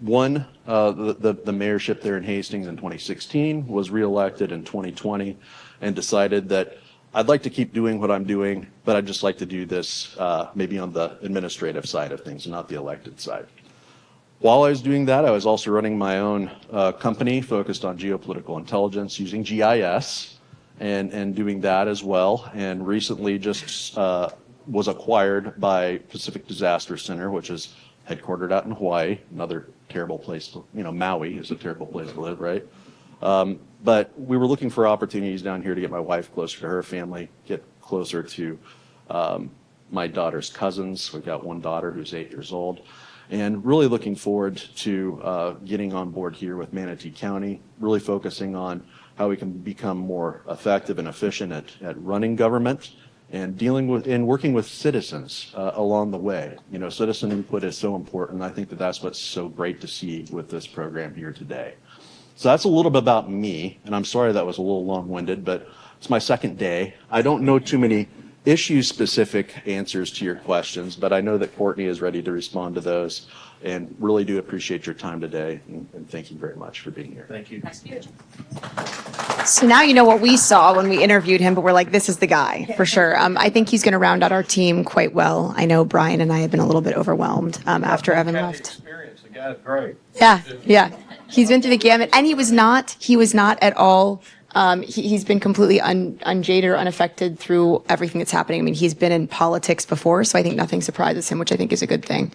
won the mayorship there in Hastings in 2016, was reelected in 2020, and decided that I'd like to keep doing what I'm doing, but I'd just like to do this maybe on the administrative side of things, not the elected side. While I was doing that, I was also running my own company focused on geopolitical intelligence using GIS and doing that as well. And recently just was acquired by Pacific Disaster Center, which is headquartered out in Hawaii, another terrible place to, Maui is a terrible place to live, right? But we were looking for opportunities down here to get my wife closer to her family, get closer to my daughter's cousins. We've got one daughter who's 8 years old, and really looking forward to getting on board here with Manatee County, really focusing on how we can become more effective and efficient at running government and dealing with and working with citizens along the way. Citizen input is so important. I think that's what's so great to see with this program here today. So that's a little bit about me, and I'm sorry that was a little long-winded, but it's my second day. I don't know too many issue-specific answers to your questions, but I know that Courtney is ready to respond to those, and really do appreciate your time today, and thank you very much for being here. Thank you. So now you know what we saw when we interviewed him, but we're like, this is the guy for sure. I think he's going to round out our team quite well. I know Brian and I have been a little bit overwhelmed after Evan left. Experience. The guy's great. Yeah. He's been through the gamut, and he was not at all. He's been completely unjaded or unaffected through everything that's happening. I mean, he's been in politics before, so I think nothing surprises him, which I think is a good thing.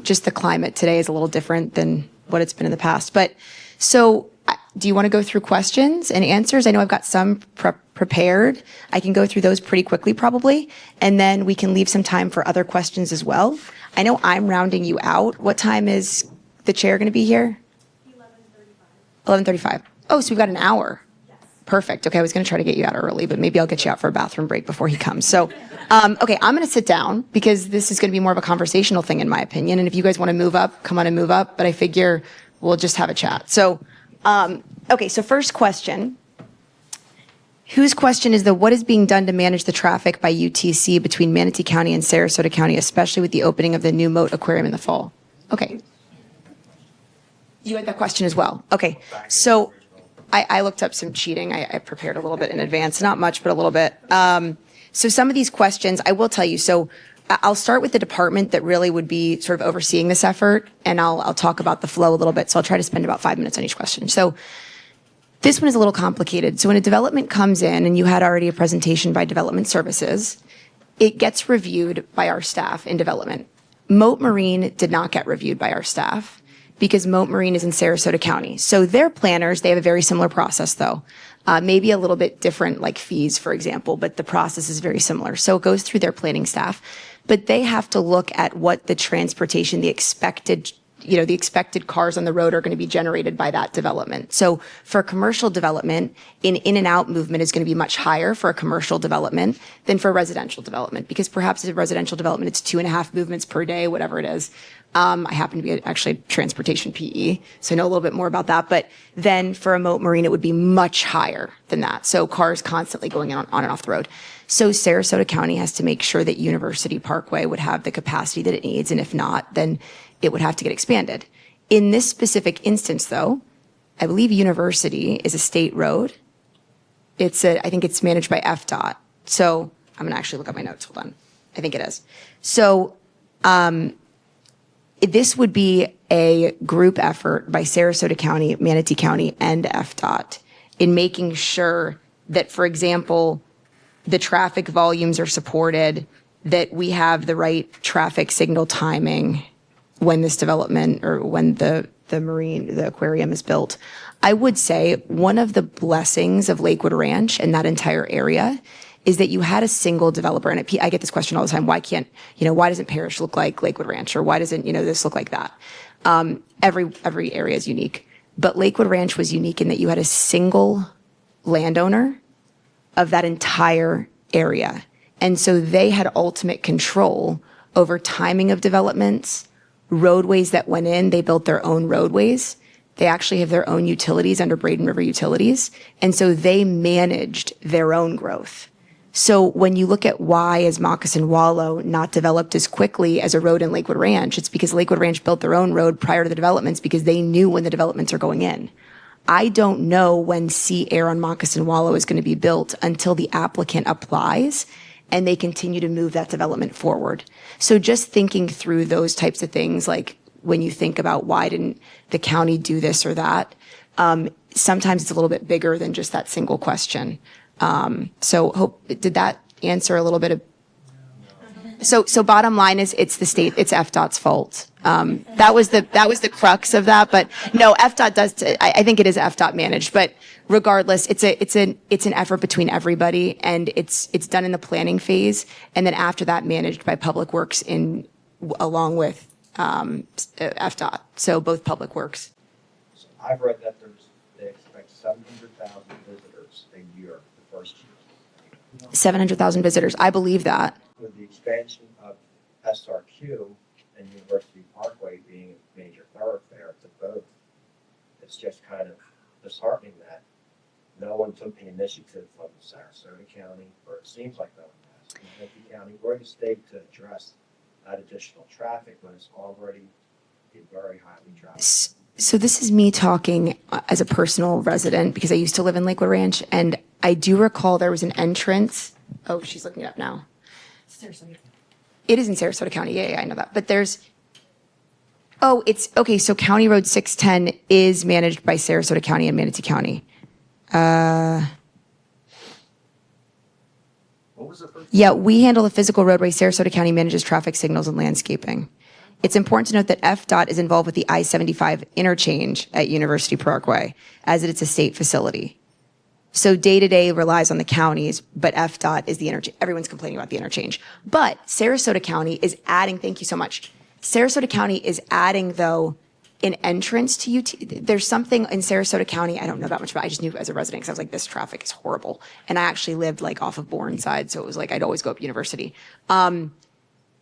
Just the climate today is a little different than what it's been in the past. But so, do you want to go through questions and answers? I know I've got some prepared. I can go through those pretty quickly, probably, and then we can leave some time for other questions as well. I know I'm rounding you out. What time is the chair going to be here? 11:35. Oh, so we've got an hour. Perfect. Okay, I was going to try to get you out early, but maybe I'll get you out for a bathroom break before he comes. So, okay, I'm going to sit down because this is going to be more of a conversational thing, in my opinion. And if you guys want to move up, come on and move up. But I figure we'll just have a chat. So, okay, so first question. Whose question is what is being done to manage the traffic by UTC between Manatee County and Sarasota County, especially with the opening of the new Moat Aquarium in the fall? Okay. You had that question as well. Okay, so I looked up some cheating. I prepared a little bit in advance, not much, but a little bit. So some of these questions, I will tell you. So I'll start with the department that really would be sort of overseeing this effort, and I'll talk about the flow a little bit. So I'll try to spend about 5 minutes on each question. So this one is a little complicated. So when a development comes in, and you had already a presentation by Development Services, it gets reviewed by our staff in development. Moat Marine did not get reviewed by our staff, because Moat Marine is in Sarasota County. So their planners, they have a very similar process though. Maybe a little bit different, like fees, for example, but the process is very similar. So it goes through their planning staff, but they have to look at what the transportation, the expected cars on the road are going to be generated by that development. So for commercial development, in and out movement is going to be much higher for a commercial development than for a residential development, because perhaps as a residential development, it's 2.5 movements per day, whatever it is. I happen to be actually transportation PE, so I know a little bit more about that. But then for a Moat Marine, it would be much higher than that. So cars constantly going on and off the road. So Sarasota County has to make sure that University Parkway would have the capacity that it needs. And if not, then it would have to get expanded. In this specific instance, though, I believe University is a state road. I think it's managed by FDOT. So I'm going to actually look at my notes. Hold on. I think it is. So, this would be a group effort by Sarasota County, Manatee County, and FDOT in making sure that, for example, the traffic volumes are supported, that we have the right traffic signal timing when this development or when the aquarium is built. I would say one of the blessings of Lakewood Ranch and that entire area is that you had a single developer. And I get this question all the time. Why doesn't Parrish look like Lakewood Ranch? Or why doesn't, this look like that? Every area is unique. But Lakewood Ranch was unique in that you had a single landowner of that entire area. And so they had ultimate control over timing of developments, roadways that went in, they built their own roadways. They actually have their own utilities under Braden River Utilities. And so they managed their own growth. So when you look at why is Moccasin Wallow not developed as quickly as a road in Lakewood Ranch, it's because Lakewood Ranch built their own road prior to the developments because they knew when the developments are going in. I don't know when Sea Air on Moccasin Wallow is going to be built until the applicant applies and they continue to move that development forward. So just thinking through those types of things, like when you think about why didn't the county do this or that, sometimes it's a little bit bigger than just that single question. Did that answer a little bit of? So bottom line is it's the state, it's FDOT's fault. That was the crux of that, but no, FDOT does, I think it is FDOT managed, but regardless, it's an effort between everybody and it's done in the planning phase. And then after that managed by Public Works along with, FDOT. So both Public Works. So I've read that they expect 700,000 visitors a year the first year. 700,000 visitors. I believe that. With the expansion of SRQ and University Parkway being a major thoroughfare to both, it's just kind of disheartening that no one took the initiative from Sarasota County, or it seems like no one has, from Manatee County or the state to address that additional traffic when it's already a very highly trafficked. So this is me talking as a personal resident because I used to live in Lakewood Ranch, and I do recall there was an entrance. Oh, she's looking it up now. It is in Sarasota County. Yeah, I know that. But it's okay. So County Road 610 is managed by Sarasota County and Manatee County. What was the first? Yeah, we handle the physical roadway. Sarasota County manages traffic signals and landscaping. It's important to note that FDOT is involved with the I-75 interchange at University Parkway, as it's a state facility. So day-to-day relies on the counties, but FDOT is the interchange. Everyone's complaining about the interchange. But Sarasota County is adding, thank you so much. Sarasota County is adding, though, an entrance to UT. There's something in Sarasota County, I don't know that much about, I just knew as a resident because I was like, this traffic is horrible. And I actually lived like off of Bourne-side, so it was like I'd always go up University.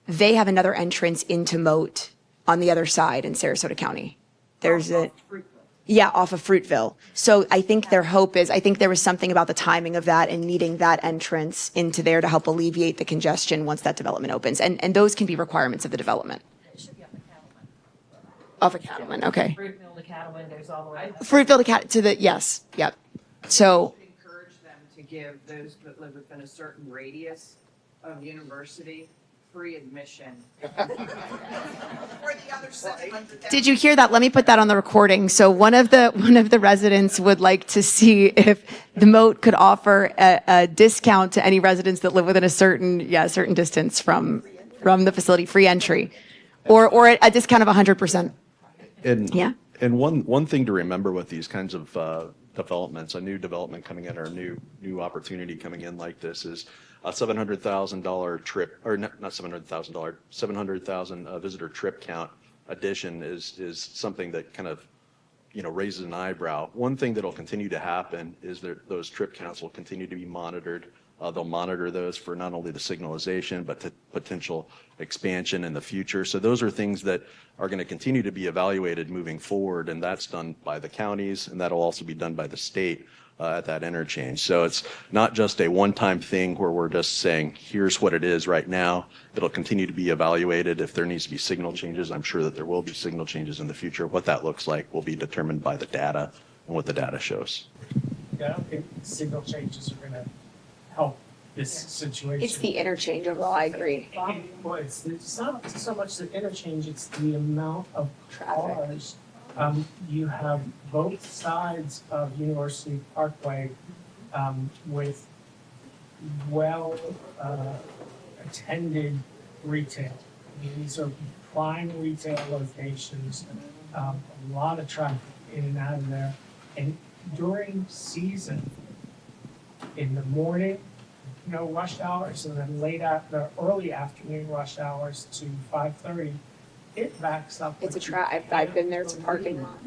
They have another entrance into Moat on the other side in Sarasota County. There's off of Fruitville. So I think their hope is, I think there was something about the timing of that and needing that entrance into there to help alleviate the congestion once that development opens. And those can be requirements of the development. It should be up the Cattleman. Off of Cattleman, okay. Fruitville to Cattleman goes all the way. Fruitville to the, yes, yep. So, Encourage them to give those that live within a certain radius of university free admission. For the other 700,000. did you hear that? Let me put that on the recording. So one of the residents would like to see if the Moat could offer a discount to any residents that live within a certain distance from the facility, free entry, or a discount of 100%. And one thing to remember with these kinds of developments, a new development coming in or a new opportunity coming in like this is a $700,000 trip, or not $700,000, 700,000 visitor trip count addition is something that kind of, raises an eyebrow. One thing that'll continue to happen is that those trip counts will continue to be monitored. They'll monitor those for not only the signalization, but the potential expansion in the future. So those are things that are going to continue to be evaluated moving forward, and that's done by the counties, and that'll also be done by the state at that interchange. So it's not just a one-time thing where we're just saying, here's what it is right now. It'll continue to be evaluated. If there needs to be signal changes, I'm sure that there will be signal changes in the future. What that looks like will be determined by the data and what the data shows. Yeah, I don't think signal changes are going to help this situation. It's the interchange overall, I agree. Well, it's not so much the interchange, it's the amount of cars. You have both sides of University Parkway with attended retail. I mean, these are prime retail locations, a lot of traffic in and out of there. And during season, in the morning, rush hours, and then the early afternoon rush hours to 5:30, it backs up. I've been there. It's a parking lot.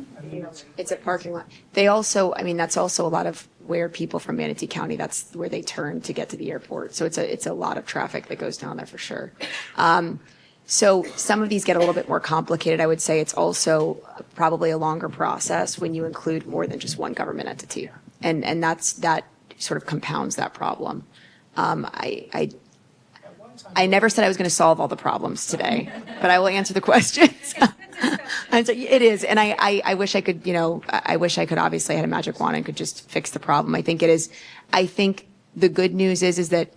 It's a parking lot. They also, that's also a lot of where people from Manatee County, that's where they turn to get to the airport. So it's a lot of traffic that goes down there for sure. So some of these get a little bit more complicated. I would say it's also probably a longer process when you include more than just one government entity. And that sort of compounds that problem. I never said I was going to solve all the problems today, but I will answer the questions. And so it is. And I wish I could, I wish I could obviously had a magic wand and could just fix the problem. I think it is. I think the good news is that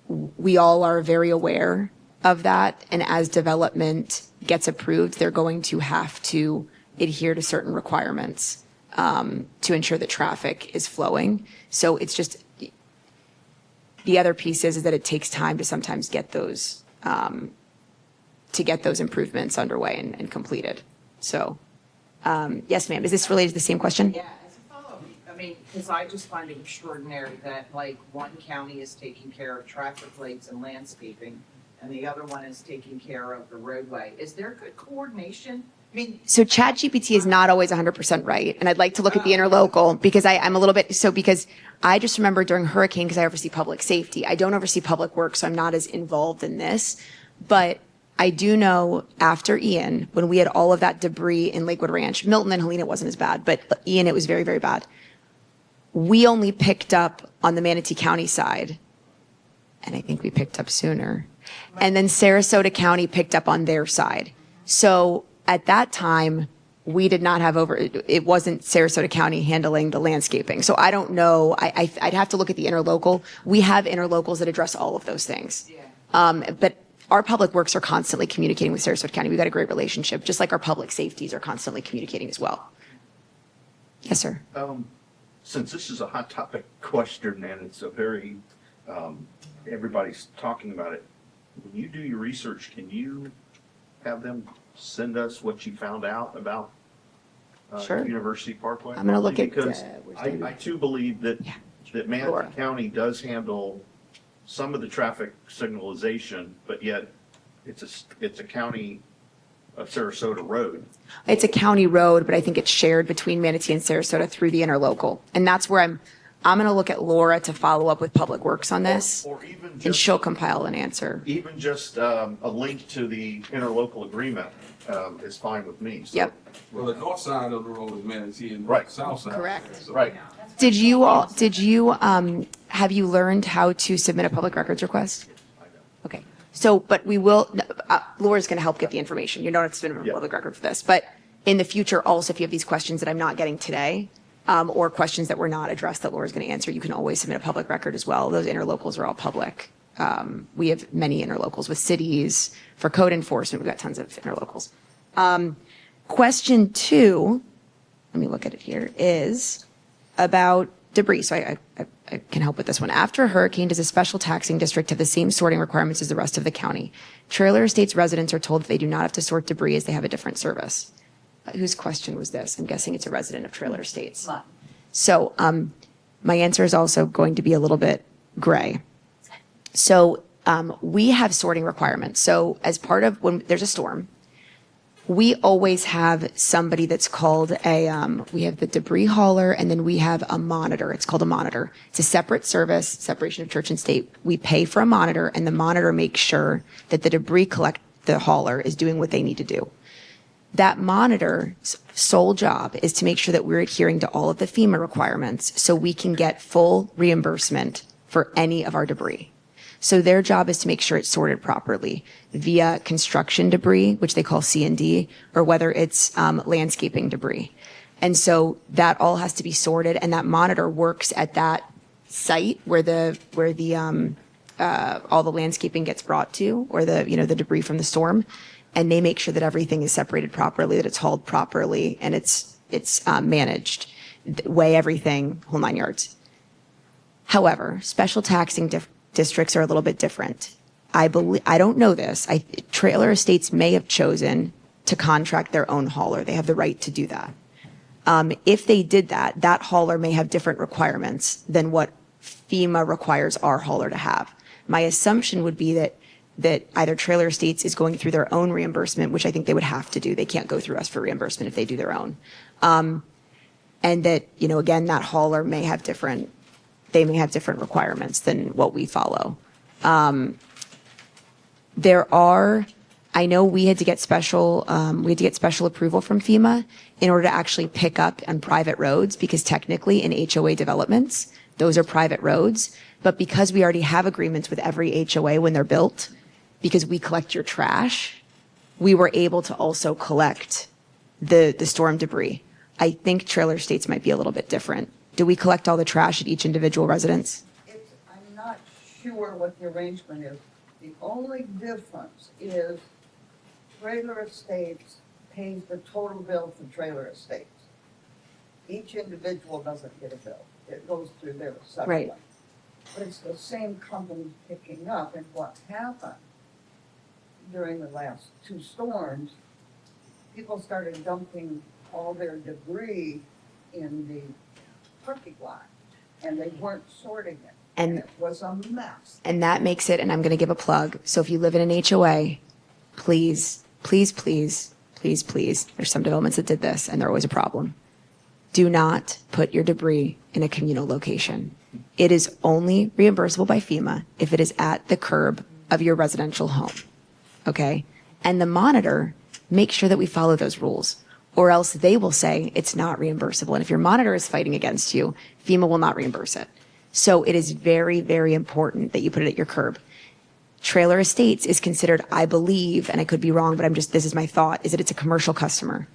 we all are very aware of that. And as development gets approved, they're going to have to adhere to certain requirements to ensure that traffic is flowing. So it's just, the other piece is that it takes time to sometimes get those improvements underway and completed. So, yes, ma'am. Is this related to the same question? Yeah, as a follow-up, I mean, because I just find it extraordinary that like one county is taking care of traffic lights and landscaping, and the other one is taking care of the roadway. Is there good coordination? I mean, So ChatGPT is not always 100% right. And I'd like to look at the interlocal because I'm a little bit, because I just remember during hurricane, because I oversee public safety. I don't oversee public works, so I'm not as involved in this. But I do know after Ian, when we had all of that debris in Lakewood Ranch, Milton and Helena wasn't as bad, but Ian, it was very, very bad. We only picked up on the Manatee County side, and I think we picked up sooner. And then Sarasota County picked up on their side. So at that time, we did not have it wasn't Sarasota County handling the landscaping. So I don't know. I'd have to look at the interlocal. We have interlocals that address all of those things. But our public works are constantly communicating with Sarasota County. We've got a great relationship, just like our public safeties are constantly communicating as well. Yes, sir. Since this is a hot topic question and it's a very, everybody's talking about it, when you do your research, can you have them send us what you found out about Sure. University Parkway? I'm going to look at, Because I too believe that, that Manatee Laura. County does handle some of the traffic signalization, but yet it's a county of Sarasota road. It's a county road, but I think it's shared between Manatee and Sarasota through the interlocal. And that's where I'm going to look at Laura to follow up with Public Works on this, Or even and just, she'll compile an answer. even just a link to the interlocal agreement is fine with me. So- Yep. Well, the north side of the road is Manatee and Right. the south side. Correct. So- Right. Have you learned how to submit a public records request? Okay. So, but we will, Laura's going to help get the information. You don't have to submit a Yeah. public record for this. But in the future, also, if you have these questions that I'm not getting today, or questions that were not addressed that Laura's going to answer, you can always submit a public record as well. Those interlocals are all public. We have many interlocals with cities. For code enforcement, we've got tons of interlocals. Question 2, let me look at it here, is about debris. So I can help with this one. After a hurricane, does a special taxing district have the same sorting requirements as the rest of the county? Trailer Estates residents are told that they do not have to sort debris as they have a different service. Whose question was this? I'm guessing it's a resident of Trailer Estates. So my answer is also going to be a little bit gray. So we have sorting requirements. So as part of when there's a storm, we always have somebody that's called we have the debris hauler, and then we have a monitor. It's called a monitor. It's a separate service, separation of church and state. We pay for a monitor, and the monitor makes sure that the the hauler is doing what they need to do. That monitor's sole job is to make sure that we're adhering to all of the FEMA requirements so we can get full reimbursement for any of our debris. So their job is to make sure it's sorted properly via construction debris, which they call C&D, or whether it's landscaping debris. And so that all has to be sorted, and that monitor works at that site where all the landscaping gets brought to, or the debris from the storm, and they make sure that everything is separated properly, that it's hauled properly, and it's managed, weigh everything, whole 9 yards. However, special taxing districts are a little bit different. I don't know this. Trailer Estates may have chosen to contract their own hauler. They have the right to do that. If they did that, that hauler may have different requirements than what FEMA requires our hauler to have. My assumption would be that either Trailer Estates is going through their own reimbursement, which I think they would have to do. They can't go through us for reimbursement if they do their own. And that, again, that hauler may have different requirements than what we follow. I know we had to get special approval from FEMA in order to actually pick up on private roads, because technically in HOA developments, those are private roads. But because we already have agreements with every HOA when they're built, because we collect your trash, we were able to also collect the storm debris. I think trailer estates might be a little bit different. Do we collect all the trash at each individual residence? I'm not sure what the arrangement is. The only difference is trailer estates pays the total bill for trailer estates. Each individual doesn't get a bill. It goes through their separate. Right. But it's the same company picking up. And what happened during the last 2 storms, people started dumping all their debris in the parking lot, and they weren't sorting it. And it was a mess. And that makes it, and I'm going to give a plug. So if you live in an HOA, please, please, please, please, please, there's some developments that did this, and they're always a problem. Do not put your debris in a communal location. It is only reimbursable by FEMA if it is at the curb of your residential home. Okay? And the monitor makes sure that we follow those rules, or else they will say it's not reimbursable. And if your monitor is fighting against you, FEMA will not reimburse it. So it is very, very important that you put it at your curb. Trailer estates is considered, I believe, and I could be wrong, but this is my thought, is that it's a commercial customer.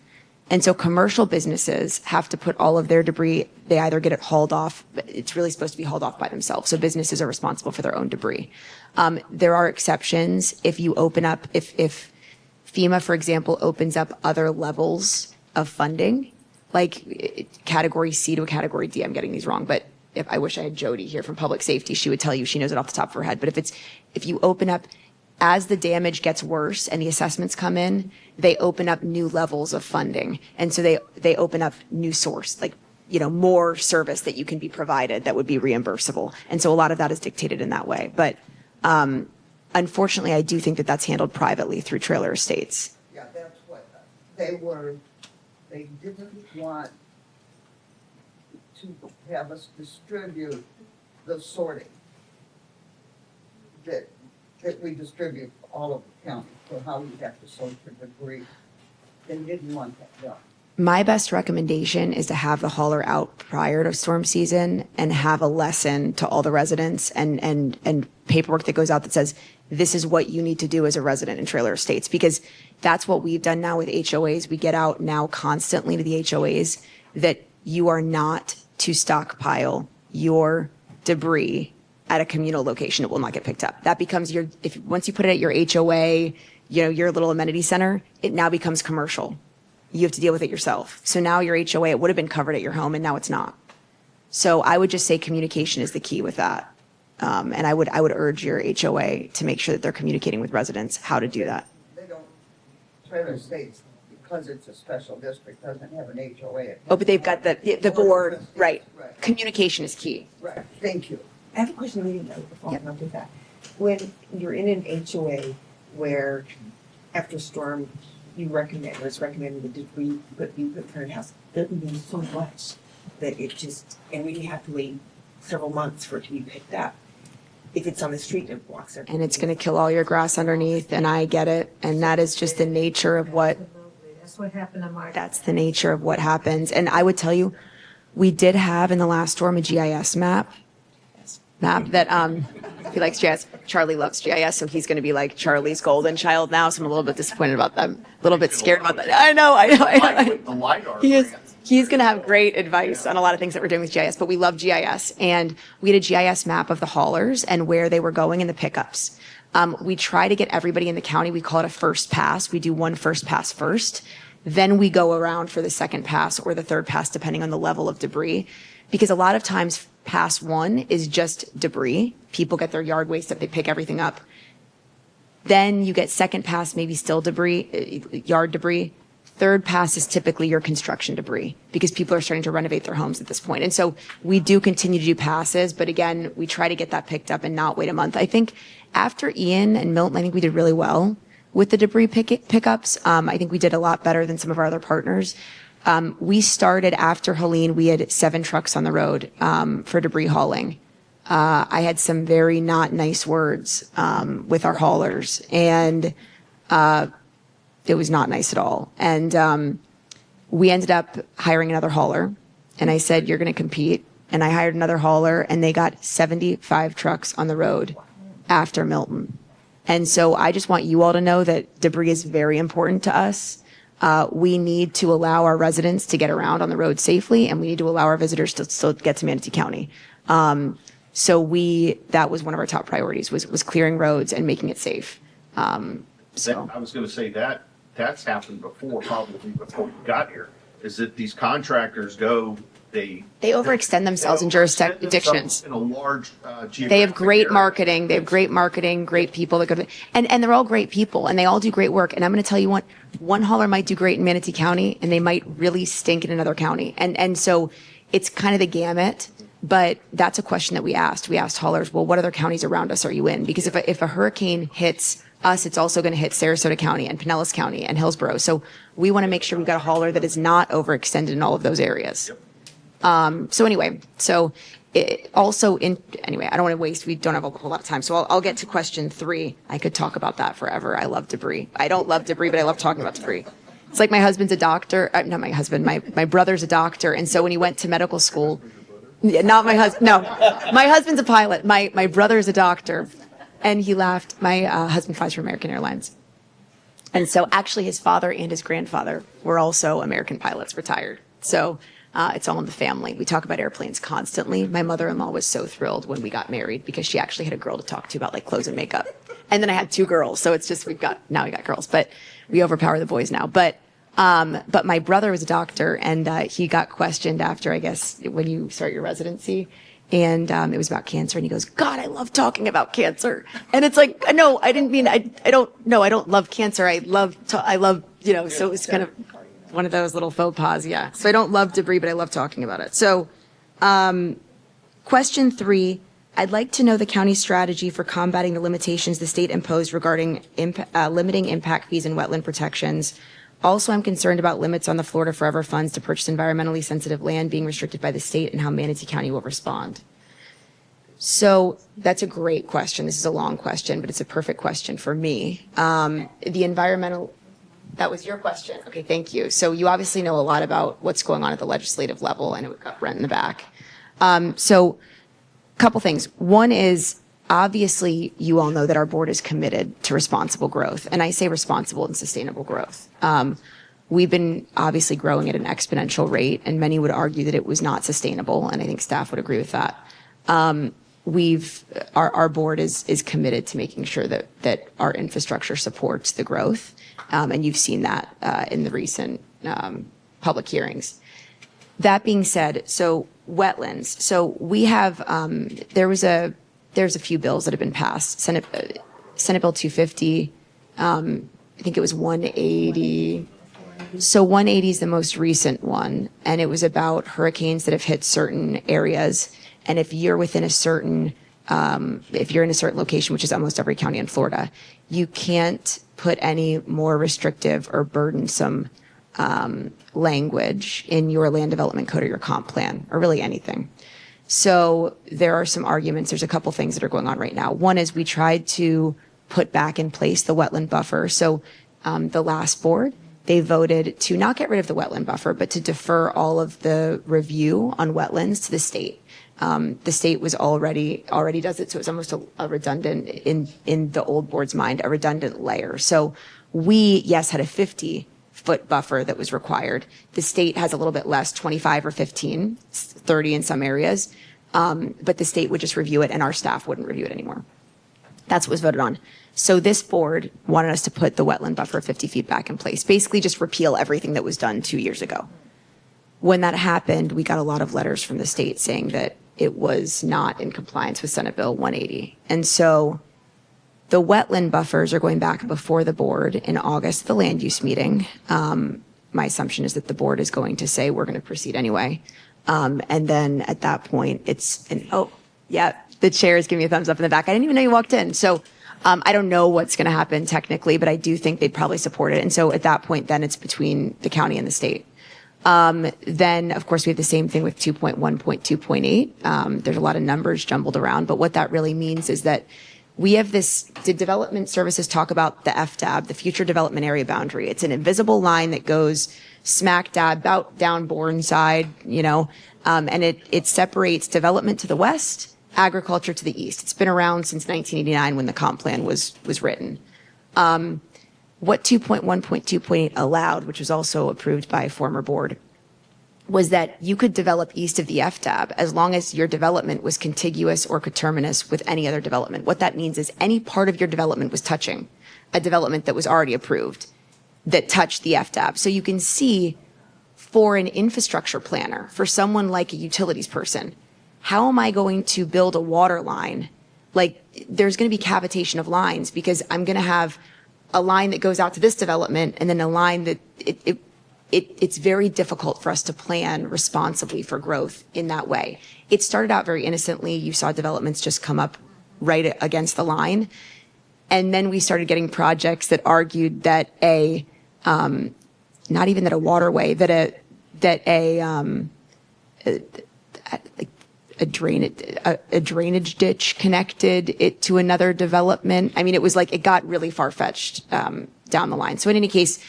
And so commercial businesses have to put all of their debris, they either get it hauled off, but it's really supposed to be hauled off by themselves. So businesses are responsible for their own debris. There are exceptions if you open up, if FEMA, for example, opens up other levels of funding, like category C to a category D. I'm getting these wrong, but I wish I had Jody here from public safety. She would tell you, she knows it off the top of her head. But if you open up, as the damage gets worse and the assessments come in, they open up new levels of funding. And so they open up new source, like, more service that you can be provided that would be reimbursable. And so a lot of that is dictated in that way. But unfortunately, I do think that that's handled privately through trailer estates. Yeah, that's what they didn't want to have us distribute the sorting that we distribute all of the county for how we have to sort the debris. They didn't want that done. My best recommendation is to have the hauler out prior to storm season and have a lesson to all the residents and paperwork that goes out that says, this is what you need to do as a resident in trailer estates, because that's what we've done now with HOAs. We get out now constantly to the HOAs that you are not to stockpile your debris at a communal location. It will not get picked up. That becomes once you put it at your HOA, your little amenity center, it now becomes commercial. You have to deal with it yourself. So now your HOA, it would have been covered at your home, and now it's not. So I would just say communication is the key with that. And I would urge your HOA to make sure that they're communicating with residents how to do that. They don't, trailer estates, because it's a special district, doesn't have an HOA. Oh, but they've got the board, right. Communication is key. Right, thank you. I have a question leading though before I do that. When you're in an HOA where after a storm you recommend, or it's recommended that debris be put in your house, there can be so much that and we have to wait several months for it to be picked up. If it's on the street, it blocks everything. And it's going to kill all your grass underneath, and I get it. And that is just the nature of what. That's what happened on my. That's the nature of what happens. And I would tell you, we did have in the last storm a GIS map that he likes GIS. Charlie loves GIS, so he's going to be like Charlie's golden child now. So I'm a little bit disappointed about that. A little bit scared about that. I know. The LiDAR. He's going to have great advice on a lot of things that we're doing with GIS, but we love GIS. And we had a GIS map of the haulers and where they were going in the pickups. We try to get everybody in the county. We call it a first pass. We do one first pass first. Then we go around for the second pass or the third pass, depending on the level of debris. Because a lot of times pass one is just debris. People get their yard waste up, they pick everything up. Then you get second pass, maybe still debris, yard debris. Third pass is typically your construction debris because people are starting to renovate their homes at this point. And so we do continue to do passes, but again, we try to get that picked up and not wait a month. I think after Ian and Milton, I think we did really well with the debris pickups. I think we did a lot better than some of our other partners. We started after Helene, we had 7 trucks on the road for debris hauling. I had some very not nice words with our haulers, and it was not nice at all. And we ended up hiring another hauler, and I said, you're going to compete. And I hired another hauler, and they got 75 trucks on the road after Milton. And so I just want you all to know that debris is very important to us. We need to allow our residents to get around on the road safely, and we need to allow our visitors to still get to Manatee County. So that was one of our top priorities was clearing roads and making it safe. I was going to say that's happened before, probably before you got here, is that these contractors go, they overextend themselves in jurisdictions. In a large geographic They have great area. marketing. They have great marketing, great people that go, and they're all great people, and they all do great work. And I'm going to tell you one hauler might do great in Manatee County, and they might really stink in another county. And so it's kind of the gamut. But that's a question that we asked. We asked haulers, well, what other counties around us are you in? Because if a hurricane hits us, it's also going to hit Sarasota County and Pinellas County and Hillsborough. So we want to make sure we've got a hauler that is not overextended in all of those areas. So anyway, I don't want to waste, we don't have a whole lot of time. So I'll get to question 3. I could talk about that forever. I love debris. I don't love debris, but I love talking about debris. It's like my husband's a doctor. Not my husband, my brother's a doctor. And so when he went to medical school, not my husband, no, my husband's a pilot. My brother's a doctor. And he laughed. My husband flies for American Airlines. And so actually his father and his grandfather were also American pilots, retired. So it's all in the family. We talk about airplanes constantly. My mother-in-law was so thrilled when we got married because she actually had a girl to talk to about like clothes and makeup. And then I had 2 girls. So it's just, we got girls, but we overpower the boys now. But my brother was a doctor, and he got questioned after, I guess, when you start your residency. And it was about cancer, and he goes, God, I love talking about cancer. And it's like, no, I didn't mean, I don't love cancer. I love, so it was kind of one of those little faux pas, yeah. So I don't love debris, but I love talking about it. So question 3, I'd like to know the county's strategy for combating the limitations the state imposed regarding limiting impact fees and wetland protections. Also, I'm concerned about limits on the Florida Forever funds to purchase environmentally sensitive land being restricted by the state and how Manatee County will respond. So that's a great question. This is a long question, but it's a perfect question for me. The environmental, that was your question. Okay, thank you. So you obviously know a lot about what's going on at the legislative level, and we've got Brent in the back. So a couple things. One is, obviously, you all know that our board is committed to responsible growth, and I say responsible and sustainable growth. We've been obviously growing at an exponential rate, and many would argue that it was not sustainable, and I think staff would agree with that. Our board is committed to making sure that our infrastructure supports the growth, and you've seen that in the recent public hearings. That being said, so wetlands. So we have there's a few bills that have been passed. Senate Bill 250. I think it was 180. So 180 is the most recent one, and it was about hurricanes that have hit certain areas. And if you're within a certain, if you're in a certain location, which is almost every county in Florida, you can't put any more restrictive or burdensome language in your land development code or your comp plan, or really anything. So there are some arguments. There's a couple things that are going on right now. One is we tried to put back in place the wetland buffer. So the last board, they voted to not get rid of the wetland buffer, but to defer all of the review on wetlands to the state. The state was already does it, so it's almost a redundant, in the old board's mind, a redundant layer. So we, yes, had a 50-foot buffer that was required. The state has a little bit less, 25 or 15, 30 in some areas, but the state would just review it, and our staff wouldn't review it anymore. That's what was voted on. So this board wanted us to put the wetland buffer 50 feet back in place, basically just repeal everything that was done 2 years ago. When that happened, we got a lot of letters from the state saying that it was not in compliance with Senate Bill 180. And so the wetland buffers are going back before the board in August, the land use meeting. My assumption is that the board is going to say, we're going to proceed anyway. And then at that point, the chair is giving me a thumbs up in the back. I didn't even know you walked in. So I don't know what's going to happen technically, but I do think they'd probably support it. And so at that point, then it's between the county and the state. Then, of course, we have the same thing with 2.1.2.8. There's a lot of numbers jumbled around, but what that really means is that we have this, the development services talk about the FDAB, the future development area boundary. It's an invisible line that goes smack dab about down Bourne-side, and it separates development to the west, agriculture to the east. It's been around since 1989 when the comp plan was written. What 2.1.2.8 allowed, which was also approved by a former board, was that you could develop east of the FDAB as long as your development was contiguous or coterminous with any other development. What that means is any part of your development was touching a development that was already approved that touched the FDAB. So you can see, for an infrastructure planner, for someone like a utilities person, how am I going to build a water line? Like, there's going to be cavitation of lines because I'm going to have a line that goes out to this development and then a line that it's very difficult for us to plan responsibly for growth in that way. It started out very innocently. You saw developments just come up right against the line. And then we started getting projects that argued that not even that a waterway, a drainage ditch connected it to another development. I mean, it was like, it got really far-fetched down the line. So in any case,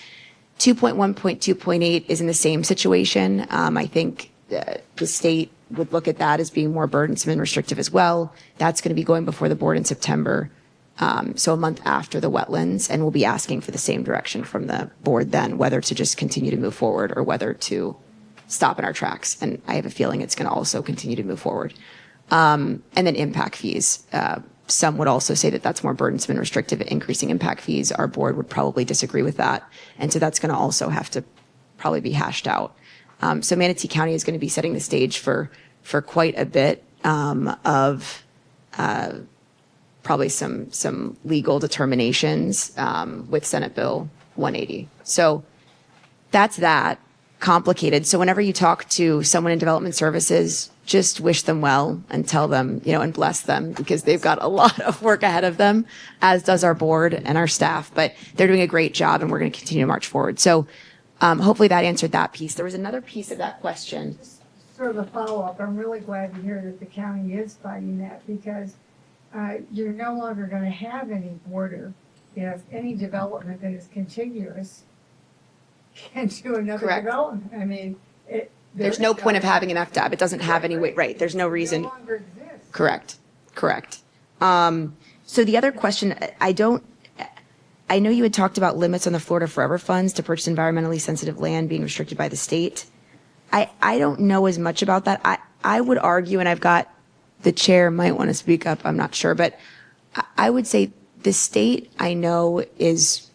2.1.2.8 is in the same situation. I think the state would look at that as being more burdensome and restrictive as well. That's going to be going before the board in September, so a month after the wetlands, and we'll be asking for the same direction from the board then, whether to just continue to move forward or whether to stop in our tracks. And I have a feeling it's going to also continue to move forward. And then impact fees. Some would also say that that's more burdensome and restrictive, increasing impact fees. Our board would probably disagree with that. And so that's going to also have to probably be hashed out. So Manatee County is going to be setting the stage for quite a bit of probably some legal determinations with Senate Bill 180. So that's that. Complicated. So whenever you talk to someone in development services, just wish them well and tell them, and bless them, because they've got a lot of work ahead of them, as does our board and our staff, but they're doing a great job and we're going to continue to march forward. So hopefully that answered that piece. There was another piece of that question. Sort of a follow-up. I'm really glad to hear that the county is fighting that, because you're no longer going to have any border if any development that is contiguous can do another Correct. development. I mean, There's no point of having an FDAB. It doesn't have any weight. Right. There's no reason. no longer exists. Correct. So the other question, I know you had talked about limits on the Florida Forever funds to purchase environmentally sensitive land being restricted by the state. I don't know as much about that. I would argue, and I've got the chair might want to speak up, I'm not sure, but I would say the state, I know, is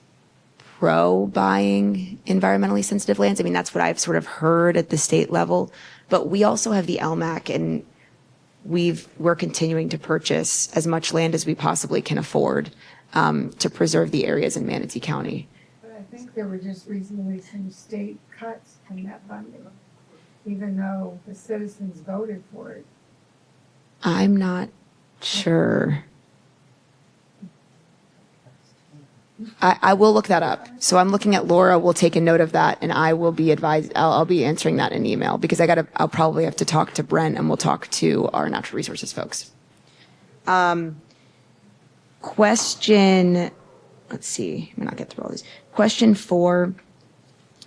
pro buying environmentally sensitive lands. I mean, that's what I've sort of heard at the state level. But we also have the LMAC, and we're continuing to purchase as much land as we possibly can afford to preserve the areas in Manatee County. But I think there were just recently some state cuts in that funding, even though the citizens voted for it. I'm not sure. I will look that up. So I'm looking at Laura. We'll take a note of that, and I will be advised. I'll be answering that in email, because I'll probably have to talk to Brent, and we'll talk to our natural resources folks. Question. Let's see. I'm not get through all these. Question 4.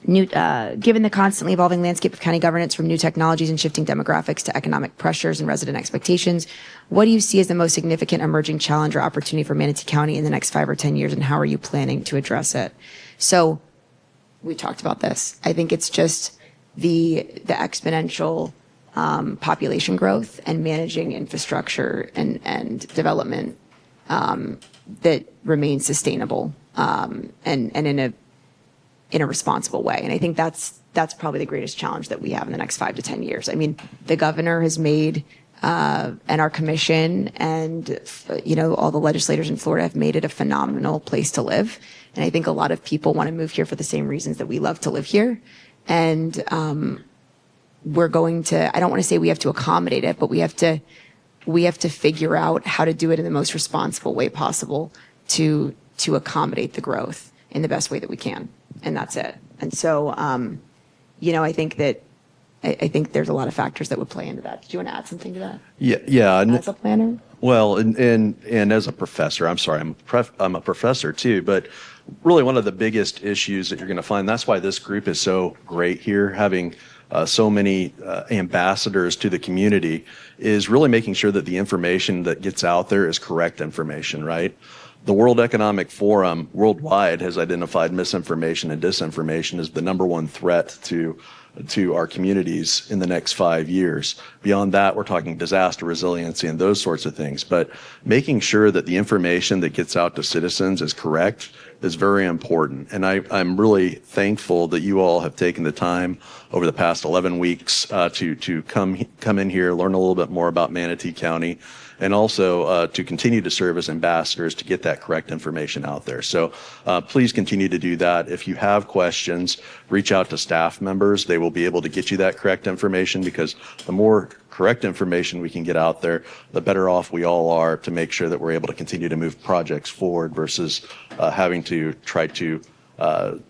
Given the constantly evolving landscape of county governance, from new technologies and shifting demographics to economic pressures and resident expectations, what do you see as the most significant emerging challenge or opportunity for Manatee County in the next 5 or 10 years, and how are you planning to address it? So we talked about this. I think it's just the exponential population growth and managing infrastructure and development that remains sustainable and in a responsible way. And I think that's probably the greatest challenge that we have in the next 5 to 10 years. I mean, the governor has made, and our commission and, all the legislators in Florida have made it a phenomenal place to live. And I think a lot of people want to move here for the same reasons that we love to live here. And we're going to, I don't want to say we have to accommodate it, but we have to figure out how to do it in the most responsible way possible to accommodate the growth in the best way that we can. And that's it. And so, I think that I think there's a lot of factors that would play into that. Did you want to add something to that? Yeah. As a planner? Well, and as a professor, I'm sorry, I'm a professor too, but really one of the biggest issues that you're going to find, that's why this group is so great here, having so many ambassadors to the community, is really making sure that the information that gets out there is correct information, right? The World Economic Forum worldwide has identified misinformation and disinformation as the #1 threat to our communities in the next 5 years. Beyond that, we're talking disaster resiliency and those sorts of things. But making sure that the information that gets out to citizens is correct is very important. And I'm really thankful that you all have taken the time over the past 11 weeks to come in here, learn a little bit more about Manatee County, and also to continue to serve as ambassadors to get that correct information out there. So please continue to do that. If you have questions, reach out to staff members. They will be able to get you that correct information, because the more correct information we can get out there, the better off we all are to make sure that we're able to continue to move projects forward versus having to try to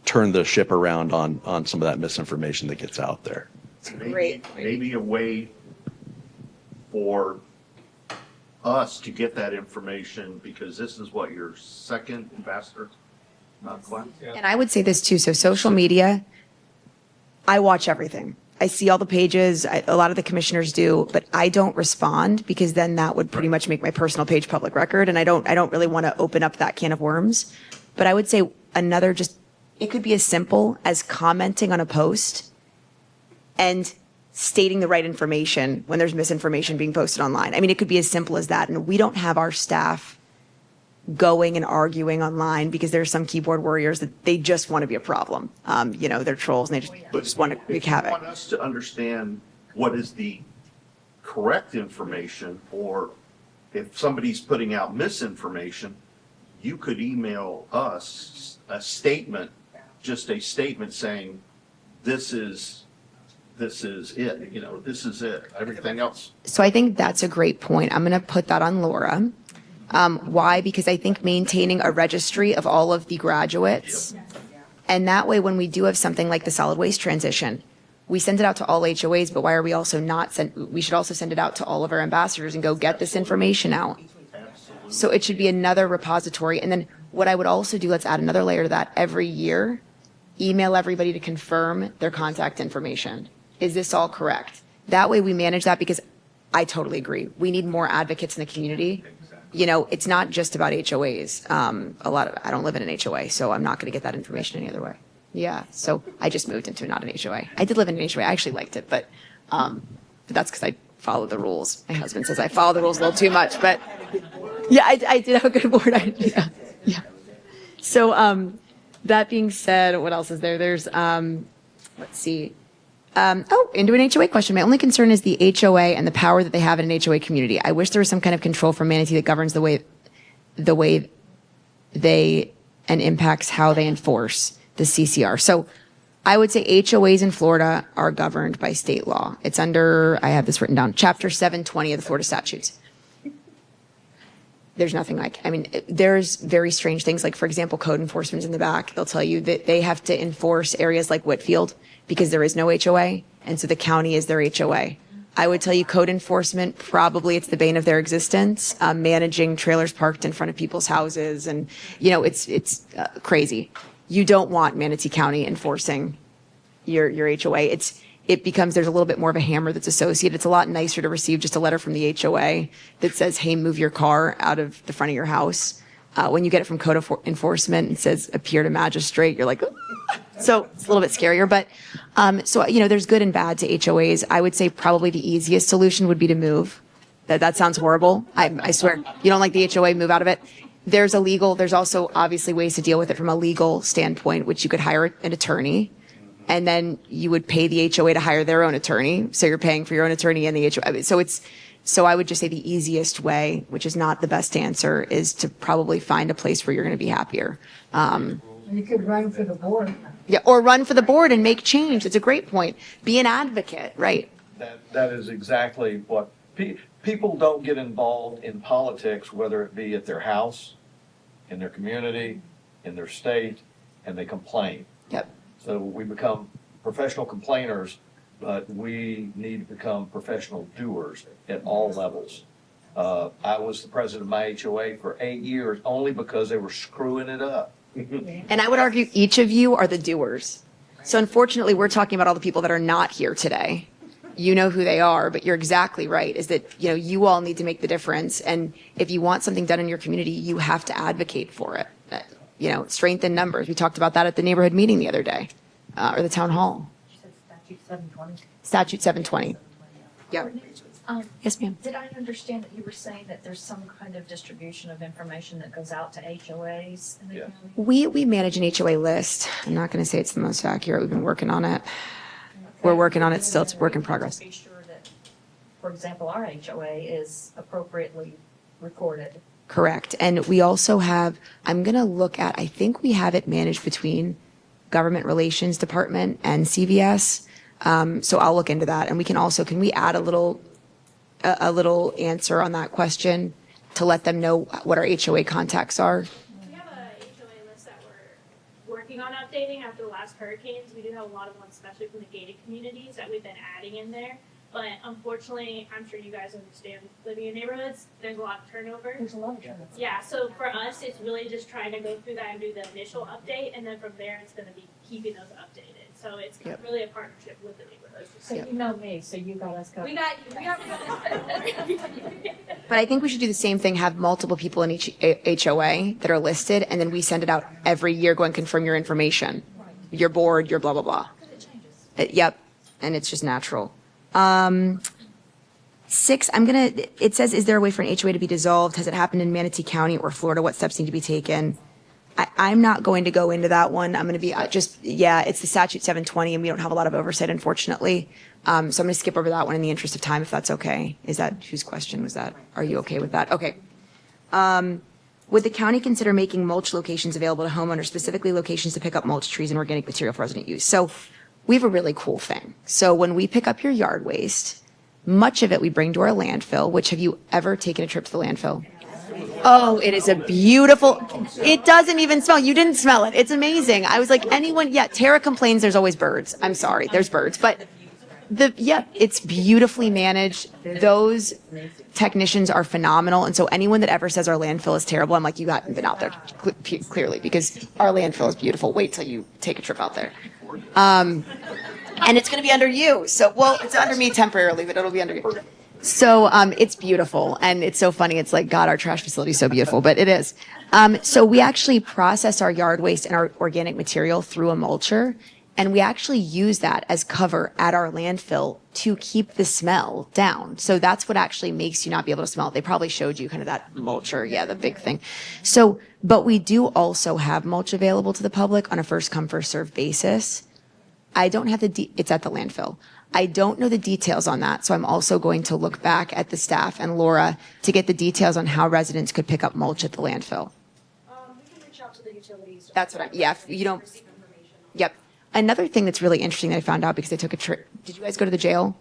turn the ship around on some of that misinformation that gets out there. Maybe a way for us to get that information, because this is what, your second ambassador, Glenn? And I would say this too. So social media, I watch everything. I see all the pages. A lot of the commissioners do, but I don't respond, because then that would pretty much make my personal page public record. And I don't really want to open up that can of worms. But I would say it could be as simple as commenting on a post and stating the right information when there's misinformation being posted online. I mean, it could be as simple as that. And we don't have our staff going and arguing online, because there are some keyboard warriors that they just want to be a problem. They're trolls and they just want to wreak havoc. If you want us to understand what is the correct information, or if somebody's putting out misinformation, you could email us a statement, just a statement saying, this is it, this is it, everything else. So I think that's a great point. I'm going to put that on Laura. Why? Because I think maintaining a registry of all of the graduates, and that way when we do have something like the solid waste transition, we send it out to all HOAs, but why are we also not we should also send it out to all of our ambassadors and go get this information out. So it should be another repository. And then what I would also do, let's add another layer to that, every year, email everybody to confirm their contact information. Is this all correct? That way we manage that, because I totally agree. We need more advocates in the community. It's not just about HOAs. I don't live in an HOA, so I'm not going to get that information any other way. Yeah. So I just moved into not an HOA. I did live in an HOA. I actually liked it, but that's because I follow the rules. My husband says I follow the rules a little too much, but yeah, I did have a good board idea. Yeah. So that being said, what else is there? There's, let's see. Into an HOA question. My only concern is the HOA and the power that they have in an HOA community. I wish there was some kind of control from Manatee that governs the way they and impacts how they enforce the CCR. So I would say HOAs in Florida are governed by state law. It's under, I have this written down, Chapter 720 of the Florida statutes. There's nothing there's very strange things. Like, for example, code enforcement in the back. They'll tell you that they have to enforce areas like Whitfield because there is no HOA, and so the county is their HOA. I would tell you code enforcement, probably it's the bane of their existence, managing trailers parked in front of people's houses. And, it's crazy. You don't want Manatee County enforcing your HOA. It becomes, there's a little bit more of a hammer that's associated. It's a lot nicer to receive just a letter from the HOA that says, hey, move your car out of the front of your house. When you get it from code enforcement and says appear to magistrate, you're like, so it's a little bit scarier. But there's good and bad to HOAs. I would say probably the easiest solution would be to move. That sounds horrible. I swear, you don't like the HOA, move out of it. There's also obviously ways to deal with it from a legal standpoint, which you could hire an attorney, and then you would pay the HOA to hire their own attorney. So you're paying for your own attorney and the HOA. So I would just say the easiest way, which is not the best answer, is to probably find a place where you're going to be happier. You could run for the board. Yeah, or run for the board and make change. It's a great point. Be an advocate, right? That is exactly what people don't get involved in politics, whether it be at their house, in their community, in their state, and they complain. Yep. So we become professional complainers, but we need to become professional doers at all levels. I was the president of my HOA for 8 years only because they were screwing it up. And I would argue each of you are the doers. So unfortunately, we're talking about all the people that are not here today. You know who they are, but you're exactly right, is that, you all need to make the difference. And if you want something done in your community, you have to advocate for it. Strength in numbers. We talked about that at the neighborhood meeting the other day, or the town hall. Statute 720. Statute 720. Yep. Yes, ma'am. Did I understand that you were saying that there's some kind of distribution of information that goes out to HOAs in the county? We manage an HOA list. I'm not going to say it's the most accurate. We've been working on it. We're working on it still. It's a work in progress. Be sure that, for example, our HOA is appropriately recorded. Correct. And we also have, I'm going to look at, I think we have it managed between Government Relations Department and CVS. So I'll look into that. And we can also, can we add a little answer on that question to let them know what our HOA contacts are? We have a HOA list that we're working on updating after the last hurricanes. We do have a lot of ones, especially from the gated communities, that we've been adding in there. But unfortunately, I'm sure you guys understand, living in neighborhoods, there's a lot of turnover. There's a lot of turnover. Yeah, so for us, it's really just trying to go through that and do the initial update, and then from there, it's going to be keeping those updated. So it's really a partnership with the neighborhoods. So you know me, so you got us covered. We got you. But I think we should do the same thing, have multiple people in each HOA that are listed, and then we send it out every year, go and confirm your information. Your board, your blah, blah, blah. Yep, and it's just natural. 6, it says, is there a way for an HOA to be dissolved? Has it happened in Manatee County or Florida? What steps need to be taken? I'm not going to go into that one. I'm going to be it's the statute 720 and we don't have a lot of oversight, unfortunately. So I'm going to skip over that one in the interest of time, if that's okay. Is that, whose question was that? Are you okay with that? Okay. Would the county consider making mulch locations available to homeowners, specifically locations to pick up mulch trees and organic material for resident use? So we have a really cool thing. So when we pick up your yard waste, much of it we bring to our landfill, which have you ever taken a trip to the landfill? Oh, it is a beautiful, it doesn't even smell. You didn't smell it. It's amazing. I was like, Tara complains there's always birds. I'm sorry, there's birds, but it's beautifully managed. Those technicians are phenomenal. And so anyone that ever says our landfill is terrible, I'm like, you haven't been out there clearly, because our landfill is beautiful. Wait till you take a trip out there. And it's going to be under you. So, it's under me temporarily, but it'll be under you. So it's beautiful, and it's so funny. It's like, God, our trash facility is so beautiful, but it is. So we actually process our yard waste and our organic material through a mulcher, and we actually use that as cover at our landfill to keep the smell down. So that's what actually makes you not be able to smell it. They probably showed you kind of that mulcher, the big thing. So, but we do also have mulch available to the public on a first come, first served basis. I don't have it's at the landfill. I don't know the details on that, so I'm also going to look back at the staff and Laura to get the details on how residents could pick up mulch at the landfill. We can reach out to the utilities. That's what if you don't, yep. Another thing that's really interesting that I found out because I took a trip, did you guys go to the jail?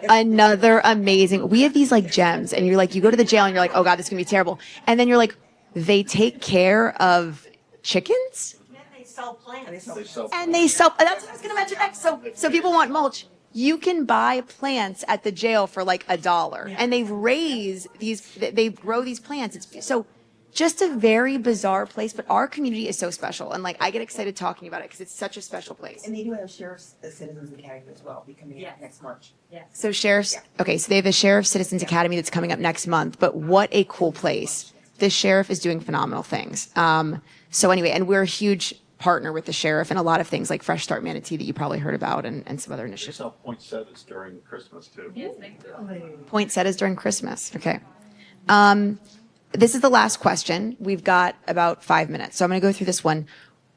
Another amazing, we have these like gems, and you're like, you go to the jail and you're like, oh God, this is gonna be terrible. And then you're like, they take care of chickens? Sell plants. And they sell, that's what I was going to mention next. So people want mulch. You can buy plants at the jail for like $1, and they grow these plants. So just a very bizarre place, but our community is so special. And like, I get excited talking about it because it's such a special place. And they do have Sheriff's Citizens Academy as well, coming up next March. Yes. So okay, so they have a Sheriff's Citizens Academy that's coming up next month, but what a cool place. The sheriff is doing phenomenal things. So anyway, and we're a huge partner with the sheriff and a lot of things like Fresh Start Manatee that you probably heard about and some other initiatives. They sell poinsettias during Christmas too. Yes, they do. Poinsettias during Christmas. Okay. This is the last question. We've got about 5 minutes. So I'm going to go through this one.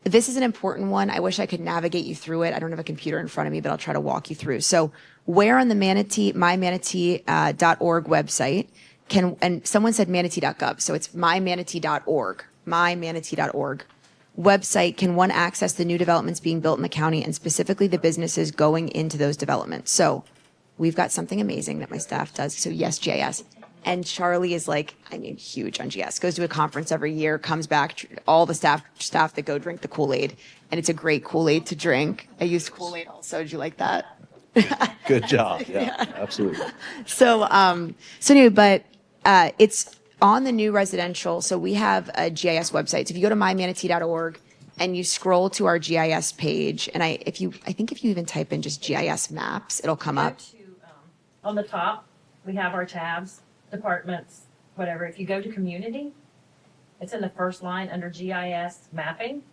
This is an important one. I wish I could navigate you through it. I don't have a computer in front of me, but I'll try to walk you through. So where on the mymanatee.org website and someone said manatee.gov. So it's mymanatee.org website can one access the new developments being built in the county and specifically the businesses going into those developments. So we've got something amazing that my staff does. So yes, JS. And Charlie is like, I mean, huge on GS, goes to a conference every year, comes back, all the staff that go drink the Kool-Aid. And it's a great Kool-Aid to drink. I used Kool-Aid also. Did you like that? Good job. Yeah, absolutely. So anyway, but it's on the new residential. So we have a GIS website. So if you go to mymanatee.org and you scroll to our GIS page, and I think if you even type in just GIS maps, it'll come up. On the top, we have our tabs, departments, whatever. If you go to community, it's in the first line under GIS mapping.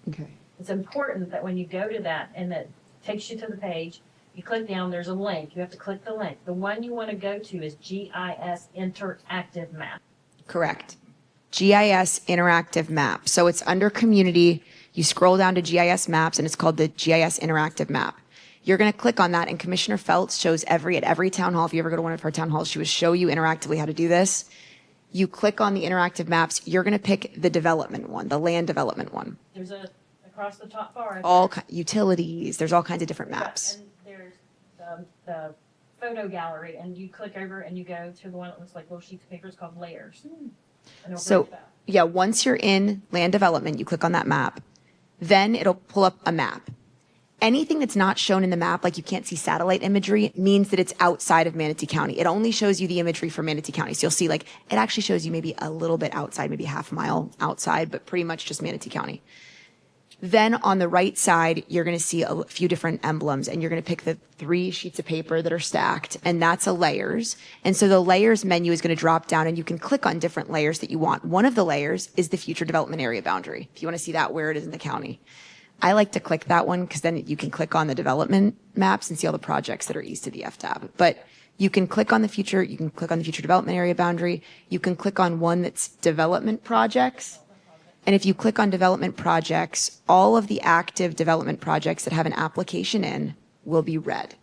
Okay. It's important that when you go to that and that takes you to the page, you click down, there's a link. You have to click the link. The one you want to go to is GIS Interactive Map. Correct. GIS interactive map. So it's under community. You scroll down to GIS maps and it's called the GIS interactive map. You're going to click on that and Commissioner Feltz shows at every town hall. If you ever go to one of her town halls, she will show you interactively how to do this. You click on the interactive maps. You're going to pick the development one, the land development one. There's across the top bar. Utilities. There's all kinds of different maps. And there's the photo gallery, and you click over and you go to the one that looks like little sheets of paper. It's called layers. And So yeah, once you're in land development, you click on that map. Then it'll pull up a map. Anything that's not shown in the map, like you can't see satellite imagery, means that it's outside of Manatee County. It only shows you the imagery for Manatee County. So you'll see like, it actually shows you maybe a little bit outside, maybe half a mile outside, but pretty much just Manatee County. Then on the right side, you're going to see a few different emblems and you're going to pick the 3 sheets of paper that are stacked, and that's a layers. And so the layers menu is going to drop down and you can click on different layers that you want. One of the layers is the future development area boundary. If you want to see that, where it is in the county. I like to click that one because then you can click on the development maps and see all the projects that are east of the FDAB. But you can click on the future development area boundary. You can click on one that's development projects. And if you click on development projects, all of the active development projects that have an application in will be red.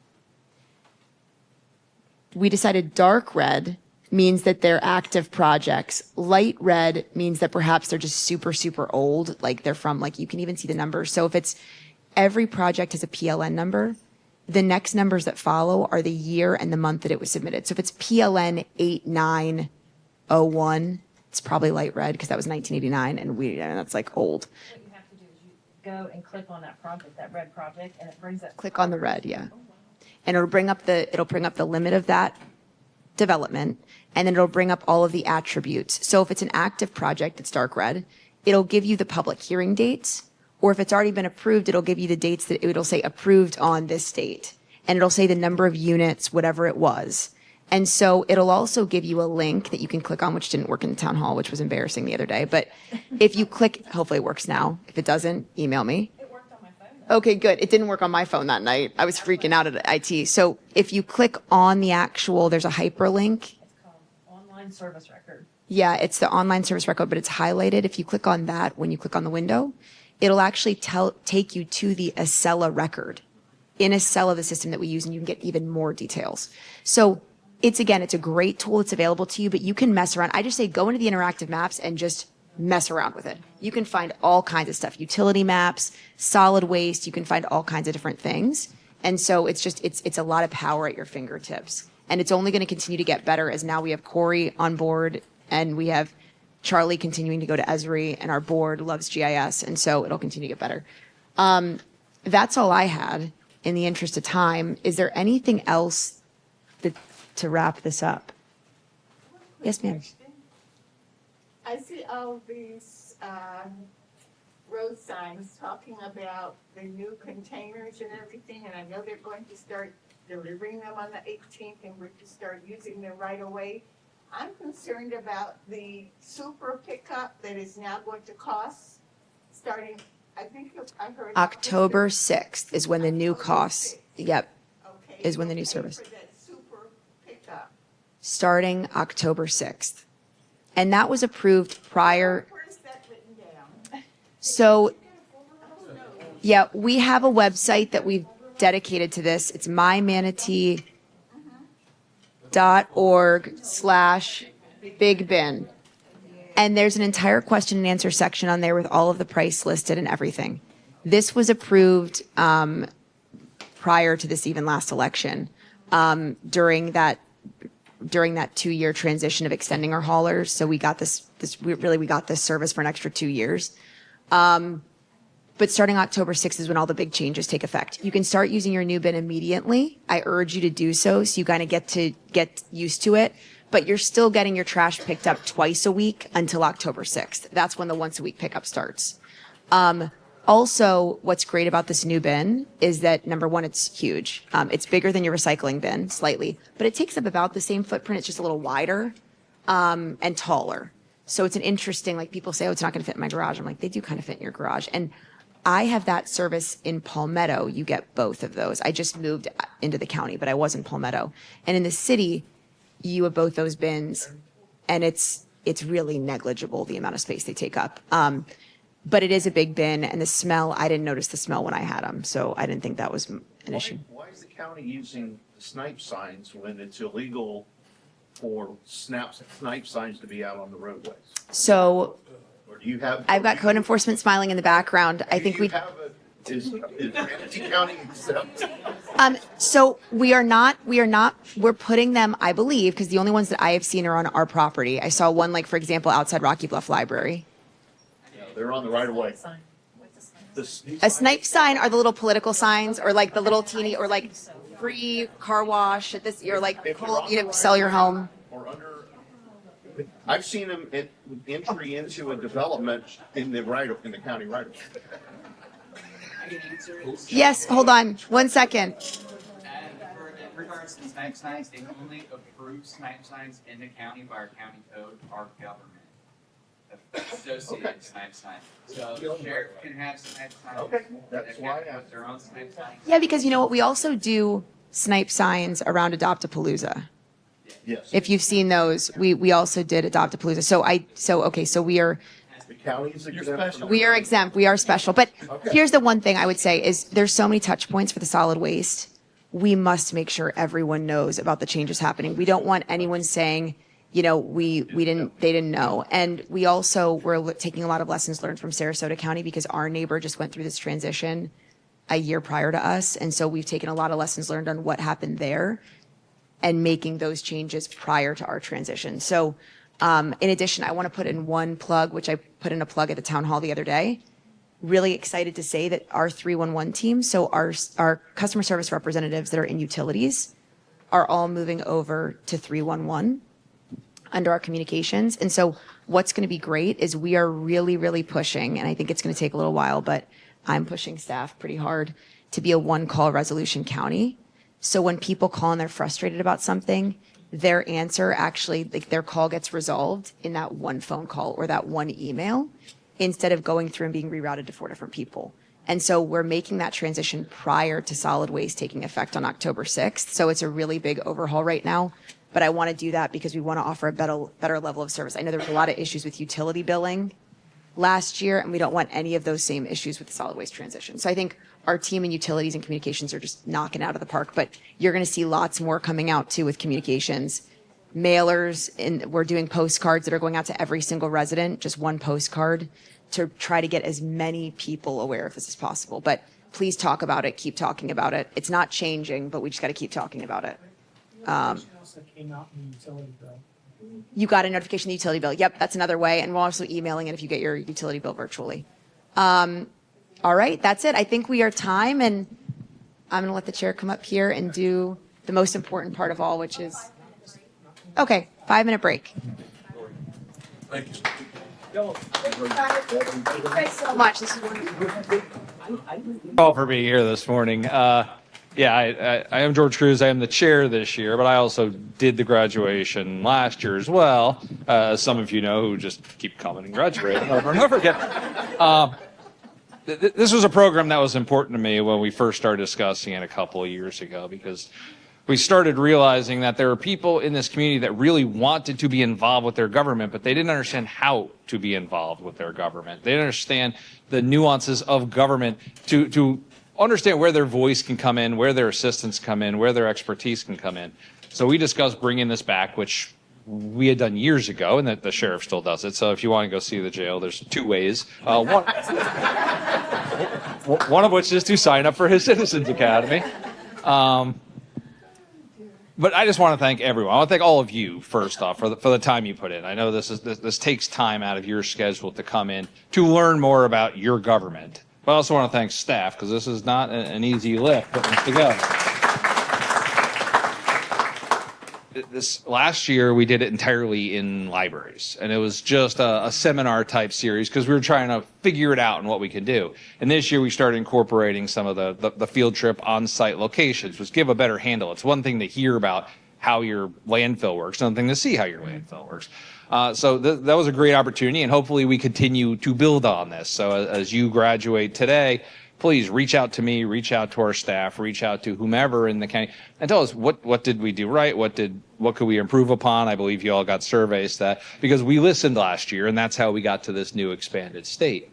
We decided dark red means that they're active projects. Light red means that perhaps they're just super, super old. Like they're from, like, you can even see the numbers. So if it's every project has a PLN number, the next numbers that follow are the year and the month that it was submitted. So if it's PLN 8901, it's probably light red because that was 1989 and that's like old. What you have to do is you go and click on that project, that red project, and it brings up. Click on the red, yeah. And it'll bring up the limit of that development, and then it'll bring up all of the attributes. So if it's an active project, it's dark red. It'll give you the public hearing dates, or if it's already been approved, it'll give you the dates that it'll say approved on this date, and it'll say the number of units, whatever it was. And so it'll also give you a link that you can click on, which didn't work in the town hall, which was embarrassing the other day. But if you click, hopefully it works now. If it doesn't, email me. It worked on my phone though. Okay, good. It didn't work on my phone that night. I was freaking out at IT. So if you click on the actual, there's a hyperlink. It's called online service record. Yeah, it's the online service record, but it's highlighted. If you click on that, when you click on the window, it'll actually take you to the Acela record in Acela, the system that we use, and you can get even more details. So it's a great tool that's available to you, but you can mess around. I just say go into the interactive maps and just mess around with it. You can find all kinds of stuff, utility maps, solid waste. You can find all kinds of different things. And so it's a lot of power at your fingertips. And it's only going to continue to get better as now we have Corey on board and we have Charlie continuing to go to Esri, and our board loves GIS. And so it'll continue to get better. That's all I had in the interest of time. Is there anything else to wrap this up? Yes, ma'am. I see all these road signs talking about the new containers and everything, and I know they're going to start delivering them on the 18th, and we're to start using them right away. I'm concerned about the super pickup that is now going to cost, starting, I think I heard. October 6th is when the new costs, Okay, is when the new you'll pay service. for that super pickup. Starting October 6th. And that was approved prior. Where's that written down? So, yeah, we have a website that we've dedicated to this. It's mymanatee.org/bigbin. And there's an entire question and answer section on there with all of the price listed and everything. This was approved prior to this even last election, during that during that 2-year transition of extending our haulers. So we got we got this service for an extra 2 years. But starting October 6th is when all the big changes take effect. You can start using your new bin immediately. I urge you to do so you kind of get used to it. But you're still getting your trash picked up twice a week until October 6th. That's when the once a week pickup starts. Also, what's great about this new bin is that, number one, it's huge. It's bigger than your recycling bin, slightly, but it takes up about the same footprint. It's just a little wider and taller. So it's an interesting, like people say, oh, it's not going to fit in my garage. I'm like, they do kind of fit in your garage. And I have that service in Palmetto. You get both of those. I just moved into the county, but I was in Palmetto. And in the city, you have both those bins, and it's really negligible, the amount of space they take up. But it is a big bin, and the smell, I didn't notice the smell when I had them, so I didn't think that was an issue. Why is the county using snipe signs when it's illegal for snipe signs to be out on the roadways? So Or do you have? I've got code enforcement smiling in the background. I think we. Is Manatee County exempt? So we're putting them, I believe, because the only ones that I have seen are on our property. I saw one, like, for example, outside Rocky Bluff Library. Yeah, they're on the right of way. A snipe sign are the little political signs, or like the little teeny, or like free car wash at this, or like, sell your home. Or under, I've seen them at entry into a development in the county right of way. Yes, hold on, 1 second. In regards to snipe signs, they only approve snipe signs in the county by our county code, our government. Associated snipe signs. So the sheriff can have snipe signs. Okay, that's why I have their own snipe signs. Yeah, because you know what, we also do snipe signs around Adopt-A-Palooza. Yes. If you've seen those, we also did Adopt-A-Palooza. So we are. The county is exempt. We are exempt. We are special. But here's the one thing I would say is there's so many touch points for the solid waste. We must make sure everyone knows about the changes happening. We don't want anyone saying, they didn't know. And we also were taking a lot of lessons learned from Sarasota County because our neighbor just went through this transition a year prior to us. And so we've taken a lot of lessons learned on what happened there and making those changes prior to our transition. So in addition, I want to put in one plug, which I put in a plug at the town hall the other day. Really excited to say that our 311 team, so our customer service representatives that are in utilities, are all moving over to 311 under our communications. And so what's going to be great is we are really, really pushing, and I think it's going to take a little while, but I'm pushing staff pretty hard to be a one-call resolution county. So when people call and they're frustrated about something, their answer actually, like their call gets resolved in that one phone call or that one email instead of going through and being rerouted to 4 different people. And so we're making that transition prior to solid waste taking effect on October 6th. So it's a really big overhaul right now, but I want to do that because we want to offer a better level of service. I know there was a lot of issues with utility billing last year, and we don't want any of those same issues with the solid waste transition. So I think our team in utilities and communications are just knocking out of the park, but you're going to see lots more coming out too with communications. Mailers, and we're doing postcards that are going out to every single resident, just one postcard to try to get as many people aware of this as possible. But please talk about it, keep talking about it. It's not changing, but we just got to keep talking about it. Also came out in the utility bill. You got a notification of the utility bill. Yep, that's another way. And we're also emailing it if you get your utility bill virtually. All right, that's it. I think we are time, and I'm going to let the chair come up here and do the most important part of all, which is, okay, 5-minute break. Thank you. Thank you guys so much. This is wonderful. All for being here this morning. I am George Cruz. I am the chair this year, but I also did the graduation last year as well. Some of you know who just keep coming and graduating over and over again. This was a program that was important to me when we first started discussing it a couple of years ago, because we started realizing that there were people in this community that really wanted to be involved with their government, but they didn't understand how to be involved with their government. They didn't understand the nuances of government to understand where their voice can come in, where their assistance come in, where their expertise can come in. So we discussed bringing this back, which we had done years ago, and that the sheriff still does it. So if you want to go see the jail, there's 2 ways. One of which is to sign up for his Citizens Academy. But I just want to thank everyone. I want to thank all of you first off for the time you put in. I know this takes time out of your schedule to come in to learn more about your government. But I also want to thank staff because this is not an easy lift putting this together. This last year we did it entirely in libraries, and it was just a seminar type series because we were trying to figure it out and what we could do. And this year we started incorporating some of the field trip on-site locations, which give a better handle. It's one thing to hear about how your landfill works, another thing to see how your landfill works. So that was a great opportunity, and hopefully we continue to build on this. So as you graduate today, please reach out to me, reach out to our staff, reach out to whomever in the county, and tell us what did we do right, what could we improve upon. I believe you all got surveys that because we listened last year, and that's how we got to this new expanded state.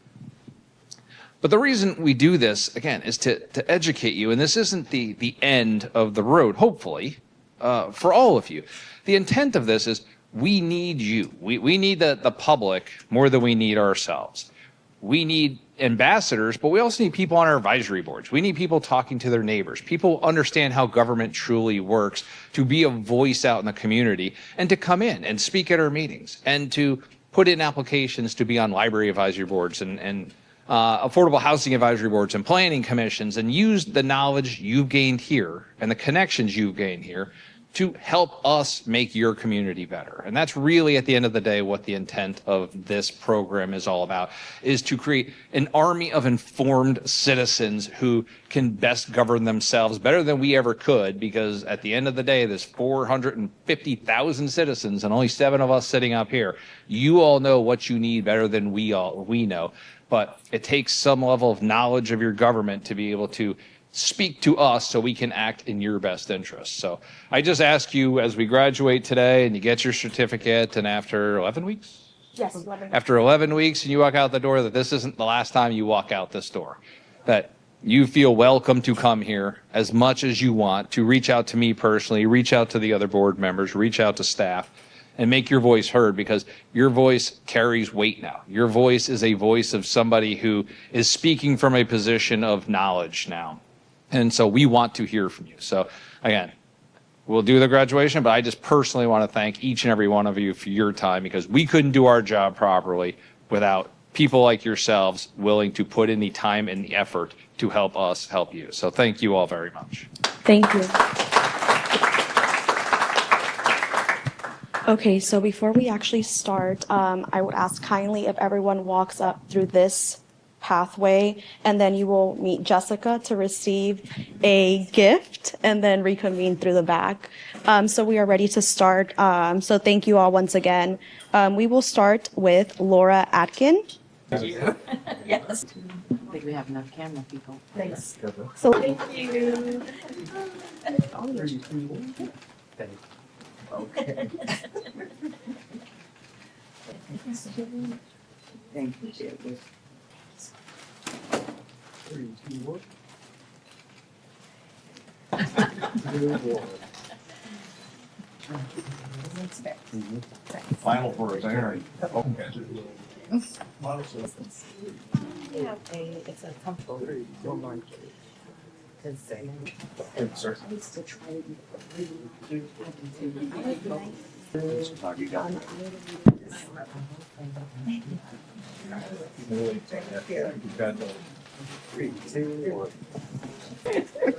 But the reason we do this again is to educate you, and this isn't the end of the road. Hopefully, for all of you, the intent of this is we need you. We need the public more than we need ourselves. We need ambassadors, but we also need people on our advisory boards. We need people talking to their neighbors. People understand how government truly works, to be a voice out in the community and to come in and speak at our meetings and to put in applications to be on library advisory boards and affordable housing advisory boards and planning commissions and use the knowledge you've gained here and the connections you've gained here to help us make your community better. And that's really, at the end of the day, what the intent of this program is all about, is to create an army of informed citizens who can best govern themselves better than we ever could, because at the end of the day, there's 450,000 citizens and only 7 of us sitting up here. You all know what you need better than we know, but it takes some level of knowledge of your government to be able to speak to us so we can act in your best interest. So I just ask you, as we graduate today and you get your certificate, and after 11 weeks? Yes, 11. After 11 weeks and you walk out the door, that this isn't the last time you walk out this door. That you feel welcome to come here as much as you want, to reach out to me personally, reach out to the other board members, reach out to staff, and make your voice heard, because your voice carries weight now. Your voice is a voice of somebody who is speaking from a position of knowledge now. And so we want to hear from you. So again, we'll do the graduation, but I just personally want to thank each and every one of you for your time, because we couldn't do our job properly without people like yourselves willing to put in the time and the effort to help us help you. So thank you all very much. Thank you. Okay, so before we actually start, I would ask kindly if everyone walks up through this pathway, and then you will meet Jessica to receive a gift and then reconvene through the back. So we are ready to start. So thank you all once again. We will start with Laura Atkin. Yes. I think we have enough camera people. Thanks. So thank you. Okay. Thank you, Jim. 3, 2, 1. Final for a Aaron. We have it's a comfortable room. Because I used to try to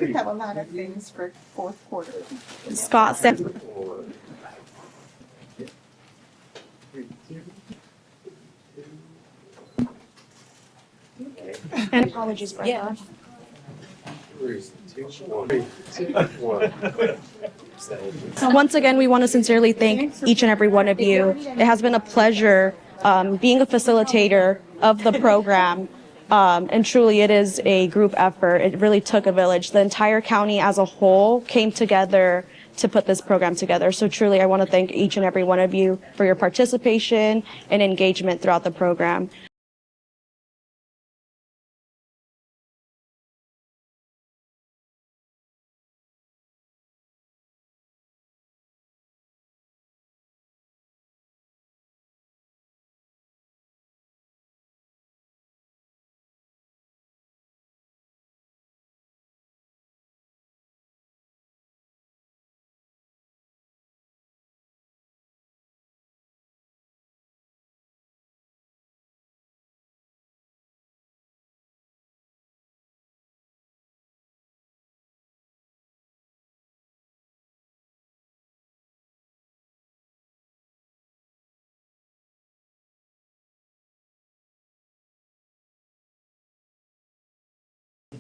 We have a lot of things for fourth quarter. Scott said. And apologies, Brenda. Yeah. 3, 2, 1. So once again, we want to sincerely thank each and every one of you. It has been a pleasure being a facilitator of the program. And truly, it is a group effort. It really took a village. The entire county as a whole came together to put this program together. So truly, I want to thank each and every one of you for your participation and engagement throughout the program.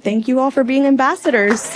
Thank you all for being ambassadors.